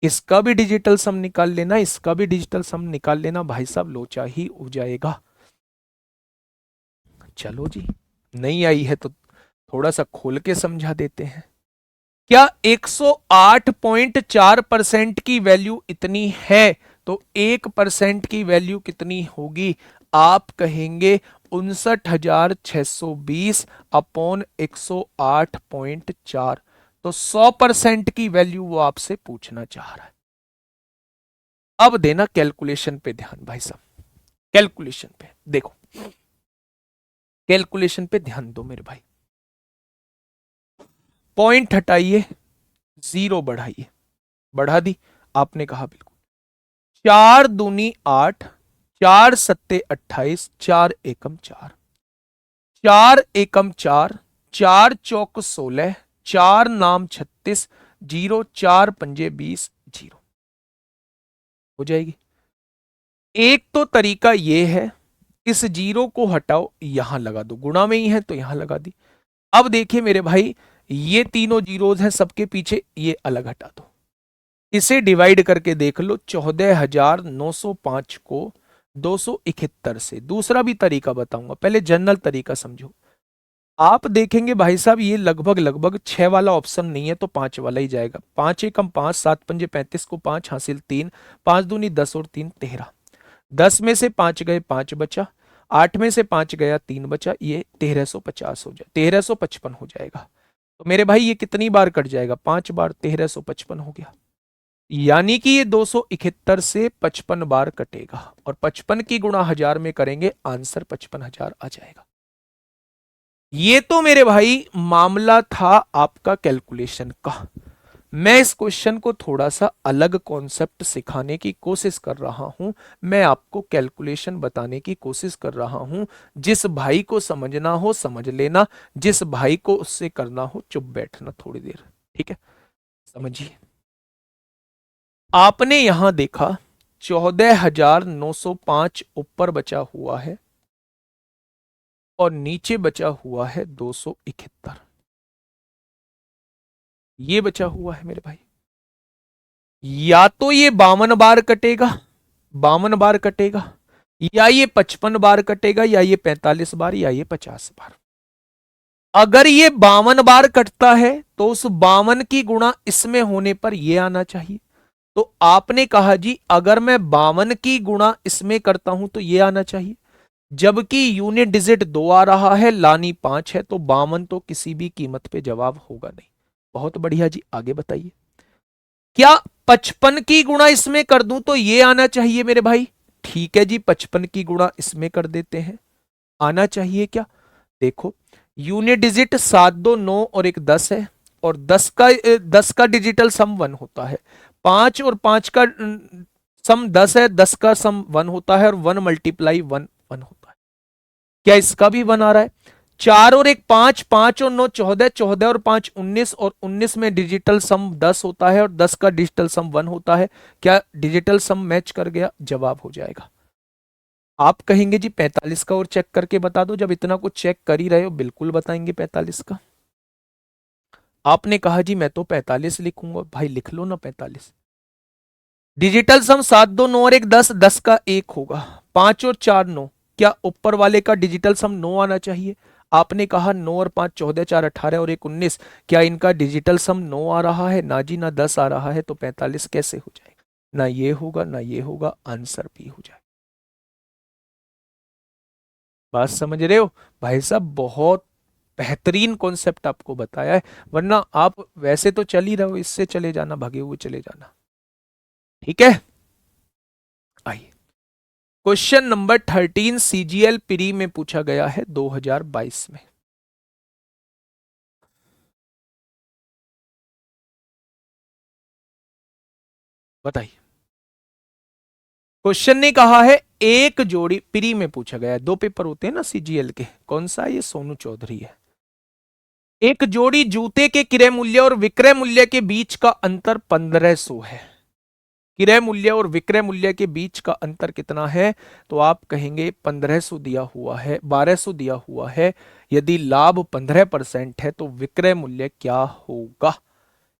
इसका भी डिजिटल सम निकाल लेना, इसका भी डिजिटल सम निकाल लेना, भाई साहब लोचा ही हो जाएगा। चलो जी, नहीं आई है तो थोड़ा सा खोल के समझा देते हैं। क्या 108.4% की वैल्यू इतनी है, तो 1% की वैल्यू कितनी होगी? आप कहेंगे 59,620 अपॉन 108.4, तो 100% की वैल्यू वो आपसे पूछना चाह रहा है। अब देना कैलकुलेशन पे ध्यान भाई साहब, कैलकुलेशन पे देखो, कैलकुलेशन पे ध्यान दो मेरे भाई। पॉइंट हटाइए, जीरो बढ़ाइए, बढ़ा दी, आपने कहा बिल्कुल। 4 दूनी 8, 4 सत्ते 28, 4 एकम 4, 4 एकम 4, 4 चौक 16, 4 नाम 36, जीरो, 4 पंजे 20, जीरो, हो जाएगी। एक तो तरीका ये है, इस जीरो को हटाओ, यहां लगा दो, गुणा में ही है तो यहां लगा दी। अब देखिए मेरे भाई, ये तीनों जीरोज हैं सबके पीछे, ये अलग हटा दो, इसे डिवाइड करके देख लो, 14,905 को 271 से। दूसरा भी तरीका बताऊंगा, पहले जनरल तरीका समझो। आप देखेंगे भाई साहब, ये लगभग लगभग 6 वाला ऑप्शन नहीं है, तो 5 वाला ही जाएगा। 5 एकम 5, 7 पंजे 35 को 5 हासिल 3, 5 दूनी 10 और 3 13, 10 में से 5 गए 5 बचा, 8 में से 5 गया 3 बचा, ये 1350 हो जाए, 1355 हो जाएगा। तो मेरे भाई ये कितनी बार कट जाएगा? 5 बार, 1355 हो गया। यानी कि ये 271 से 55 बार कटेगा, और 55 की गुणा 1000 में करेंगे, आंसर 55,000 आ जाएगा। ये तो मेरे भाई मामला था आपका कैलकुलेशन का। मैं इस क्वेश्चन को थोड़ा सा अलग कॉन्सेप्ट सिखाने की कोशिश कर रहा हूं, मैं आपको कैलकुलेशन बताने की कोशिश कर रहा हूं। जिस भाई को समझना हो समझ लेना, जिस भाई को उससे करना हो चुप बैठना थोड़ी देर, ठीक है? समझिए, आपने यहां देखा 14,905 ऊपर बचा हुआ है, और नीचे बचा हुआ है 271, ये बचा हुआ है मेरे भाई। या तो ये 52 बार कटेगा, 52 बार कटेगा, या ये 55 बार कटेगा, या ये 45 बार, या ये 50 बार। अगर ये 52 बार कटता है, तो उस 52 की गुणा इसमें होने पर ये आना चाहिए, तो आपने कहा जी अगर मैं 52 की गुणा इसमें करता हूं तो ये आना चाहिए, जबकि यूनिट डिजिट 2 आ रहा है, लानी 5 है, तो 52 तो किसी भी कीमत पे जवाब होगा नहीं। बहुत बढ़िया जी, आगे बताइए। क्या 55 की गुणा इसमें कर दूं तो ये आना चाहिए मेरे भाई? ठीक है जी, 55 की गुणा इसमें कर देते हैं, आना चाहिए क्या? देखो, यूनिट डिजिट 7 2 9 और एक 10 है, और 10 का डिजिटल सम 1 होता है। 5 और 5 का सम 10 है, 10 का सम 1 होता है, और 1 मल्टीप्लाई 1 1 होता है। क्या इसका भी 1 आ रहा है? 4 और एक 5, 5 और 9 14, 14 और 5 19, और 19 में डिजिटल सम 10 होता है और 10 का डिजिटल सम 1 होता है। क्या डिजिटल सम मैच कर गया? जवाब हो जाएगा। आप कहेंगे जी 45 का और चेक करके बता दो, जब इतना कुछ चेक कर ही रहे हो, बिल्कुल बताएंगे 45 का। आपने कहा जी मैं तो 45 लिखूंगा, भाई लिख लो ना 45। डिजिटल सम 7 2 9 और एक 10, 10 का 1 होगा, 5 और 4 9। क्या ऊपर वाले का डिजिटल सम 9 आना चाहिए? आपने कहा 9 और 5 14, 4 18 और एक 19। क्या इनका डिजिटल सम 9 आ रहा है? ना जी ना, 10 आ रहा है, तो 45 कैसे हो जाएगा? ना ये होगा ना ये होगा, आंसर बी हो जाएगा। बात समझ रहे हो भाई साहब? बहुत बेहतरीन कॉन्सेप्ट आपको बताया है, वरना आप वैसे तो चल ही रहे हो, इससे चले जाना, भागे हुए चले जाना। ठीक है, आइए। क्वेश्चन नंबर 13 सीजीएल प्री में पूछा गया है 2022 में। बताइए। क्वेश्चन ने कहा है एक जोड़ी, प्री में पूछा गया है, 2 पेपर होते हैं ना सीजीएल के, कौन सा है? ये सोनू चौधरी है। एक जोड़ी जूते के क्रय मूल्य और विक्रय मूल्य के बीच का अंतर 1500 है। क्रय मूल्य और विक्रय मूल्य के बीच का अंतर कितना है? तो आप कहेंगे 1500 दिया हुआ है, 1200 दिया हुआ है। यदि लाभ 15% है तो विक्रय मूल्य क्या होगा?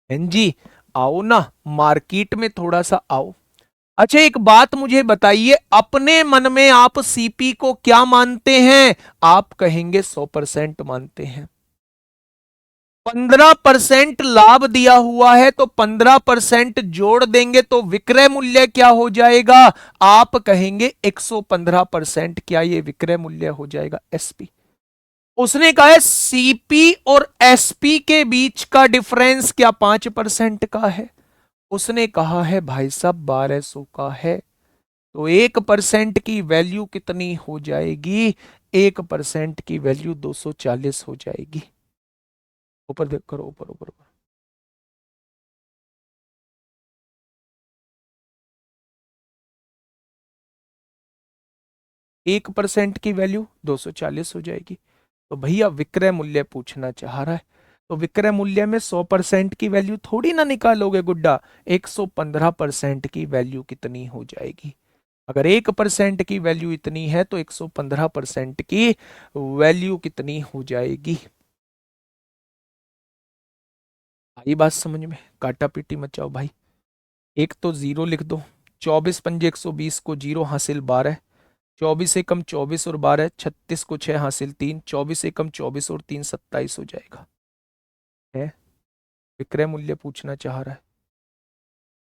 जी, आओ ना, मार्केट में थोड़ा सा आओ। अच्छा, एक बात मुझे बताइए, अपने मन में आप सीपी को क्या मानते हैं? आप कहेंगे 100% मानते हैं। 15% लाभ दिया हुआ है तो 15% जोड़ देंगे तो विक्रय मूल्य क्या हो जाएगा? आप कहेंगे 115%। क्या ये विक्रय मूल्य हो जाएगा? एसपी। उसने कहा है सीपी और एसपी के बीच का डिफरेंस क्या 5% का है? उसने कहा है भाई साहब 1200 का है। तो 1% की वैल्यू कितनी हो जाएगी? 1% की वैल्यू 240 हो जाएगी। ऊपर देख करो, ऊपर ऊपर ऊपर। 1% की वैल्यू 240 हो जाएगी। तो भैया विक्रय मूल्य पूछना चाह रहा है, तो विक्रय मूल्य में 100% की वैल्यू थोड़ी ना निकालोगे गुड्डा। 115% की वैल्यू कितनी हो जाएगी? अगर 1% की वैल्यू इतनी है तो 115% की वैल्यू कितनी हो जाएगी? आई बात समझ में? काटा पीटी मचाओ भाई। एक तो जीरो लिख दो, 24 पंजे 120 को जीरो हासिल 12, 24 से कम 24 और 12, 36 को 6 हासिल 3, 24 से कम 24 और 3 27 हो जाएगा। है, विक्रय मूल्य पूछना चाह रहा है।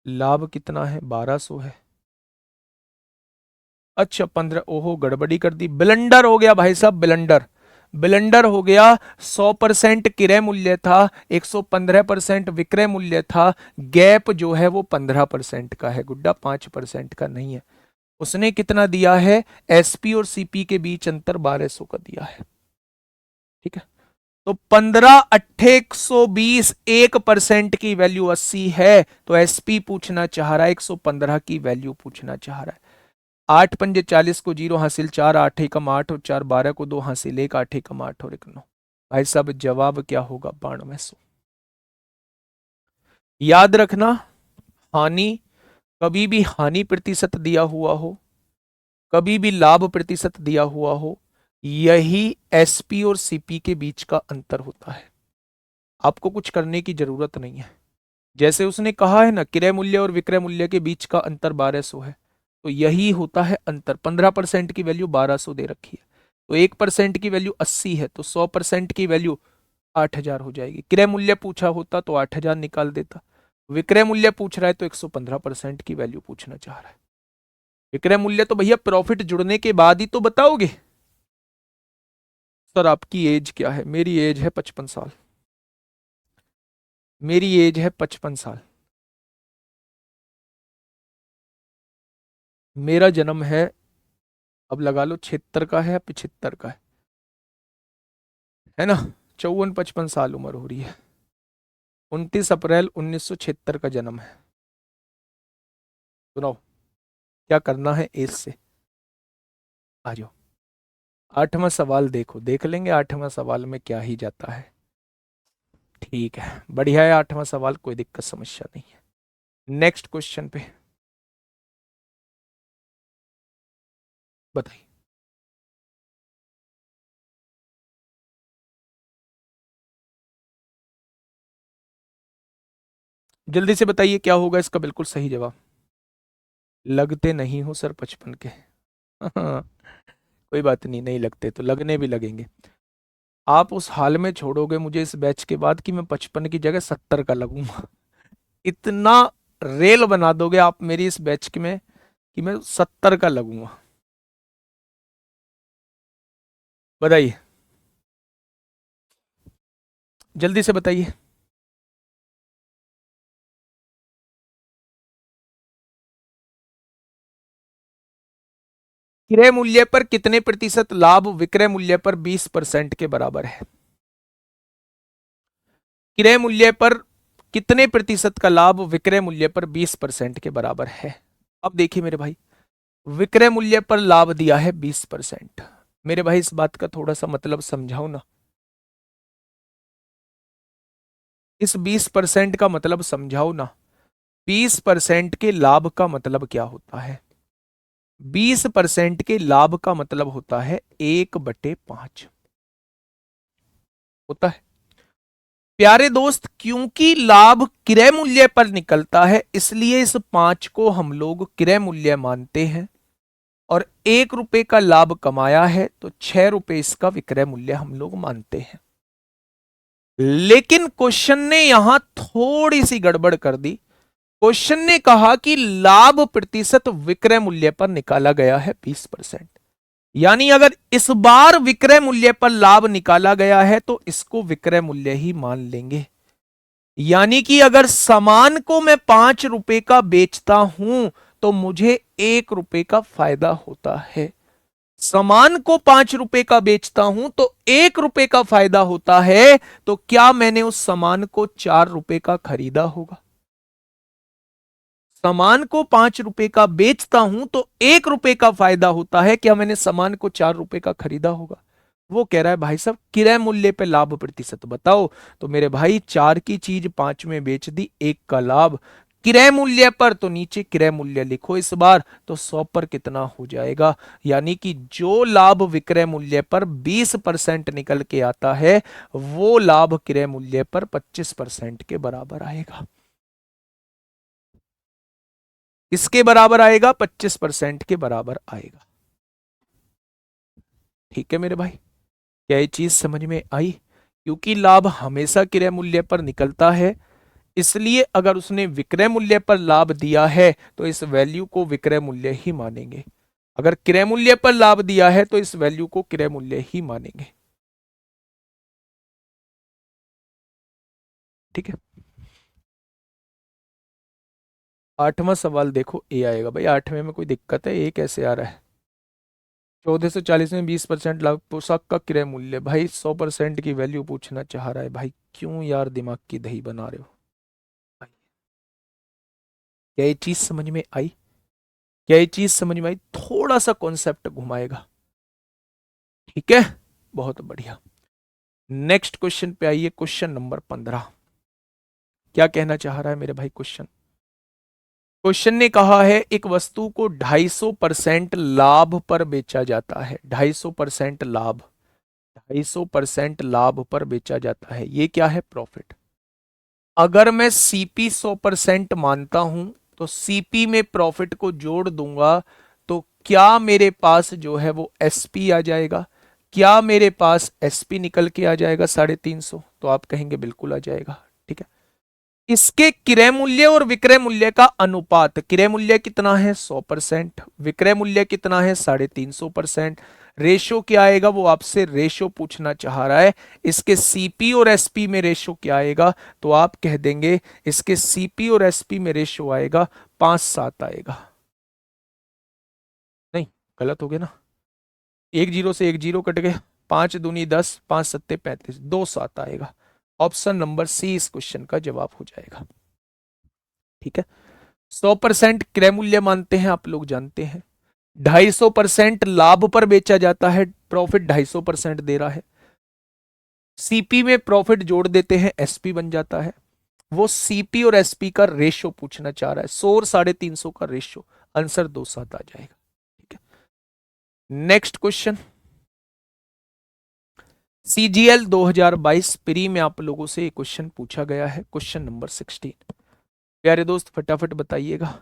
लाभ कितना है? 1200 है। अच्छा 15, ओहो गड़बड़ी कर दी, ब्लंडर हो गया भाई साहब, ब्लंडर। ब्लंडर हो गया। 100% क्रय मूल्य था, 115% विक्रय मूल्य था। गैप जो है वो 15% का है गुड्डा, 5% का नहीं है। उसने कितना दिया है? एसपी और सीपी के बीच अंतर 1200 का दिया है। ठीक है, तो 15 अट्ठे 120, 1% की वैल्यू 80 है, तो एसपी पूछना चाह रहा है, 115 की वैल्यू पूछना चाह रहा है। 8 पंजे 40 को जीरो हासिल 4, 8 एकम 8 और 4 12 को 2 हासिल 1, 8 एकम 8 और 1 9। भाई साहब जवाब क्या होगा? 9200। याद रखना, हानि, कभी भी हानि प्रतिशत दिया हुआ हो, कभी भी लाभ प्रतिशत दिया हुआ हो, यही एसपी और सीपी के बीच का अंतर होता है। आपको कुछ करने की जरूरत नहीं है। जैसे उसने कहा है ना, क्रय मूल्य और विक्रय मूल्य के बीच का अंतर 1200 है, तो यही होता है अंतर। 15% की वैल्यू 1200 दे रखी है, तो 1% की वैल्यू 80 है, तो 100% की वैल्यू 8000 हो जाएगी। क्रय मूल्य पूछा होता तो 8000 निकाल देता, विक्रय मूल्य पूछ रहा है तो 115% की वैल्यू पूछना चाह रहा है। विक्रय मूल्य तो भैया प्रॉफिट जुड़ने के बाद ही तो बताओगे। सर आपकी एज क्या है? मेरी एज है 55 साल। मेरी एज है 55 साल। मेरा जन्म है, अब लगा लो 76 का है या 75 का है ना? 54-55 साल उम्र हो रही है। 29 अप्रैल 1976 का जन्म है। सुनाओ क्या करना है एज से? आ जाओ। 8वां सवाल देखो, देख लेंगे 8वां सवाल में क्या ही जाता है। ठीक है, बढ़िया है। 8वां सवाल कोई दिक्कत समस्या नहीं है। नेक्स्ट क्वेश्चन पे बताइए। जल्दी से बताइए क्या होगा इसका बिल्कुल सही जवाब। लगते नहीं हो सर 55 के। कोई बात नहीं, नहीं लगते तो लगने भी लगेंगे। आप उस हाल में छोड़ोगे मुझे इस बैच के बाद कि मैं 55 की जगह 70 का लगूंगा। इतना रेल बना दोगे आप मेरी इस बैच के में कि मैं 70 का लगूंगा। बताइए, जल्दी से बताइए। क्रय मूल्य पर कितने प्रतिशत लाभ विक्रय मूल्य पर 20% के बराबर है? क्रय मूल्य पर कितने प्रतिशत का लाभ विक्रय मूल्य पर 20% के बराबर है? अब देखिए मेरे भाई, विक्रय मूल्य पर लाभ दिया है 20%। मेरे भाई इस बात का थोड़ा सा मतलब समझाओ ना। इस 20% का मतलब समझाओ ना। 20% के लाभ का मतलब क्या होता है? 20% के लाभ का मतलब होता है 1/5 होता है। प्यारे दोस्त, क्योंकि लाभ क्रय मूल्य पर निकलता है इसलिए इस 5 को हम लोग क्रय मूल्य मानते हैं। और 1 रुपए का लाभ कमाया है तो 6 रुपए इसका विक्रय मूल्य हम लोग मानते हैं। लेकिन क्वेश्चन ने यहां थोड़ी सी गड़बड़ कर दी। क्वेश्चन ने कहा कि लाभ प्रतिशत विक्रय मूल्य पर निकाला गया है 20%। यानी अगर इस बार विक्रय मूल्य पर लाभ निकाला गया है तो इसको विक्रय मूल्य ही मान लेंगे। यानी कि अगर सामान को मैं 5 रुपए का बेचता हूं तो मुझे 1 रुपए का फायदा होता है। सामान को 5 रुपए का बेचता हूं तो 1 रुपए का फायदा होता है। तो क्या मैंने उस सामान को 4 रुपए का खरीदा होगा? सामान को 5 रुपए का बेचता हूं तो 1 रुपए का फायदा होता है, क्या मैंने सामान को 4 रुपए का खरीदा होगा? वो कह रहा है भाई साहब क्रय मूल्य पे लाभ प्रतिशत बताओ। तो मेरे भाई 4 की चीज 5 में बेच दी, 1 का लाभ। क्रय मूल्य पर तो नीचे क्रय मूल्य लिखो इस बार, तो 100 पर कितना हो जाएगा? यानी कि जो लाभ विक्रय मूल्य पर 20% निकल के आता है वो लाभ क्रय मूल्य पर 25% के बराबर आएगा। किसके बराबर आएगा? 25% के बराबर आएगा। ठीक है मेरे भाई, क्या ये चीज समझ में आई? क्योंकि लाभ हमेशा क्रय मूल्य पर निकलता है, इसलिए अगर उसने विक्रय मूल्य पर लाभ दिया है तो इस वैल्यू को विक्रय मूल्य ही मानेंगे। अगर क्रय मूल्य पर लाभ दिया है तो इस वैल्यू को क्रय मूल्य ही मानेंगे। ठीक है। 8वां सवाल देखो, ए आएगा भाई। 8वें में कोई दिक्कत है? ए कैसे आ रहा है? 1440 में 20% लाभ पोशाक का क्रय मूल्य। भाई 100% की वैल्यू पूछना चाह रहा है भाई, क्यों यार दिमाग की दही बना रहे हो? क्या ये चीज समझ में आई? क्या ये चीज समझ में आई? थोड़ा सा कॉन्सेप्ट घुमाएगा। ठीक है, बहुत बढ़िया। नेक्स्ट क्वेश्चन पे आइए, क्वेश्चन नंबर 15। क्या कहना चाह रहा है मेरे भाई क्वेश्चन? क्वेश्चन ने कहा है एक वस्तु को 250% लाभ पर बेचा जाता है। 250% लाभ, 250% लाभ पर बेचा जाता है, ये क्या है? प्रॉफिट। अगर मैं सीपी 100% मानता हूं तो सीपी में प्रॉफिट को जोड़ दूंगा तो क्या मेरे पास जो है वो एसपी आ जाएगा? क्या मेरे पास एसपी निकल के आ जाएगा 350? तो आप कहेंगे बिल्कुल आ जाएगा। ठीक है, इसके क्रय मूल्य और विक्रय मूल्य का अनुपात, क्रय मूल्य कितना है 100%, विक्रय मूल्य कितना है 350%। रेशो क्या आएगा, वो आपसे रेशो पूछना चाह रहा है। इसके सीपी और एसपी में रेशो क्या आएगा, तो आप कह देंगे इसके सीपी और एसपी में रेशो आएगा 5:7 आएगा। नहीं, गलत हो गया ना, एक जीरो से एक जीरो कट गए, 5×2 = 10, 5×7 = 35, 2:7 आएगा। ऑप्शन नंबर सी इस क्वेश्चन का जवाब हो जाएगा। ठीक है, 100% क्रय मूल्य मानते हैं, आप लोग जानते हैं। 250% लाभ पर बेचा जाता है, प्रॉफिट 250% दे रहा है। सीपी में प्रॉफिट जोड़ देते हैं, एसपी बन जाता है। वो सीपी और एसपी का रेशो पूछना चाह रहा है, 100 और 350 का रेशो, आंसर 2:7 आ जाएगा। ठीक है, नेक्स्ट क्वेश्चन, सीजीएल 2022 प्री में आप लोगों से एक क्वेश्चन पूछा गया है, क्वेश्चन नंबर 16। प्यारे दोस्त फटाफट बताइएगा,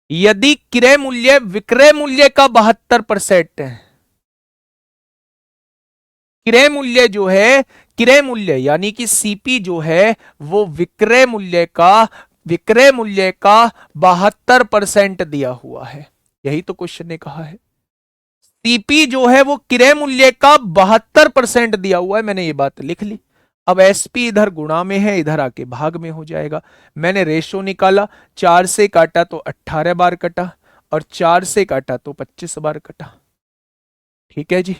यदि क्रय मूल्य विक्रय मूल्य का 72% है, क्रय मूल्य जो है, क्रय मूल्य यानी कि सीपी जो है वो विक्रय मूल्य का 72% दिया हुआ है, यही तो क्वेश्चन ने कहा है। सीपी जो है वो क्रय मूल्य का 72% दिया हुआ है, मैंने ये बात लिख ली। अब एसपी इधर गुणा में है, इधर आके भाग में हो जाएगा। मैंने रेशो निकाला, 4 से काटा तो 18 बार कटा, और 4 से काटा तो 25 बार कटा। ठीक है जी,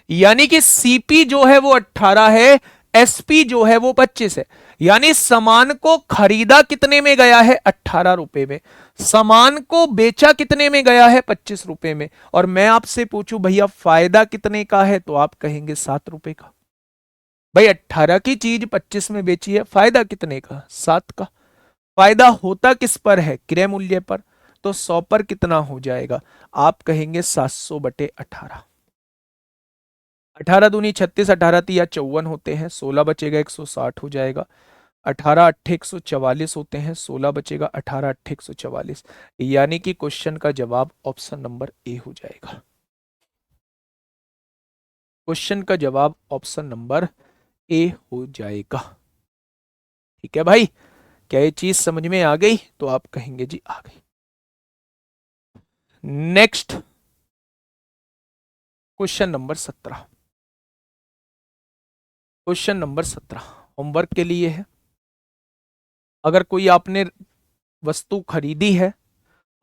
यानी कि सीपी जो है वो 18 है, एसपी जो है वो 25 है। यानी सामान को खरीदा कितने में गया है, 18 रुपए में। सामान को बेचा कितने में गया है, 25 रुपए में। और मैं आपसे पूछूं भैया फायदा कितने का है, तो आप कहेंगे 7 रुपए का। भाई 18 की चीज 25 में बेची है, फायदा कितने का, 7 का। फायदा होता किस पर है, क्रय मूल्य पर। तो 100 पर कितना हो जाएगा, आप कहेंगे 700/18। 18×2 = 36, 18×3 54 होते हैं, 16 बचेगा, 160 हो जाएगा। 18×8 144 होते हैं, 16 बचेगा, 18×8 144। यानी कि क्वेश्चन का जवाब ऑप्शन नंबर ए हो जाएगा। क्वेश्चन का जवाब ऑप्शन नंबर ए हो जाएगा। ठीक है भाई, क्या ये चीज समझ में आ गई, तो आप कहेंगे जी आ गई। Next question number 17, question number 17 homework के लिए है। अगर कोई आपने वस्तु खरीदी है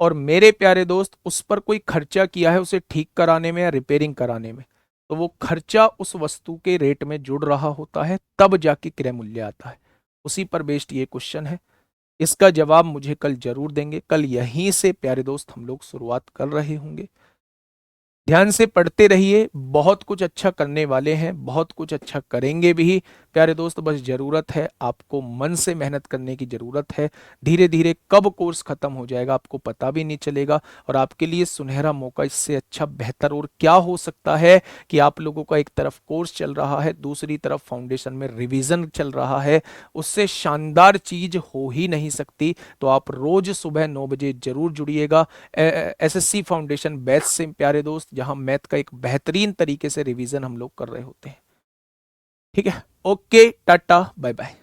और मेरे प्यारे दोस्त उस पर कोई खर्चा किया है उसे ठीक कराने में या रिपेयरिंग कराने में, तो वो खर्चा उस वस्तु के रेट में जुड़ रहा होता है, तब जाके क्रय मूल्य आता है। उसी पर बेस्ड ये क्वेश्चन है। इसका जवाब मुझे कल जरूर देंगे, कल यहीं से प्यारे दोस्त हम लोग शुरुआत कर रहे होंगे। ध्यान से पढ़ते रहिए, बहुत कुछ अच्छा करने वाले हैं, बहुत कुछ अच्छा करेंगे भी प्यारे दोस्त। बस जरूरत है आपको मन से मेहनत करने की जरूरत है। धीरे धीरे कब कोर्स खत्म हो जाएगा आपको पता भी नहीं चलेगा। और आपके लिए सुनहरा मौका इससे अच्छा बेहतर और क्या हो सकता है कि आप लोगों का एक तरफ कोर्स चल रहा है, दूसरी तरफ फाउंडेशन में रिवीजन चल रहा है। उससे शानदार चीज हो ही नहीं सकती। तो आप रोज सुबह 9 बजे जरूर जुड़िएगा एसएससी फाउंडेशन बैच से प्यारे दोस्त, जहां मैथ का एक बेहतरीन तरीके से रिवीजन हम लोग कर रहे होते हैं। ठीक है, ओके, टाटा, बाय बाय।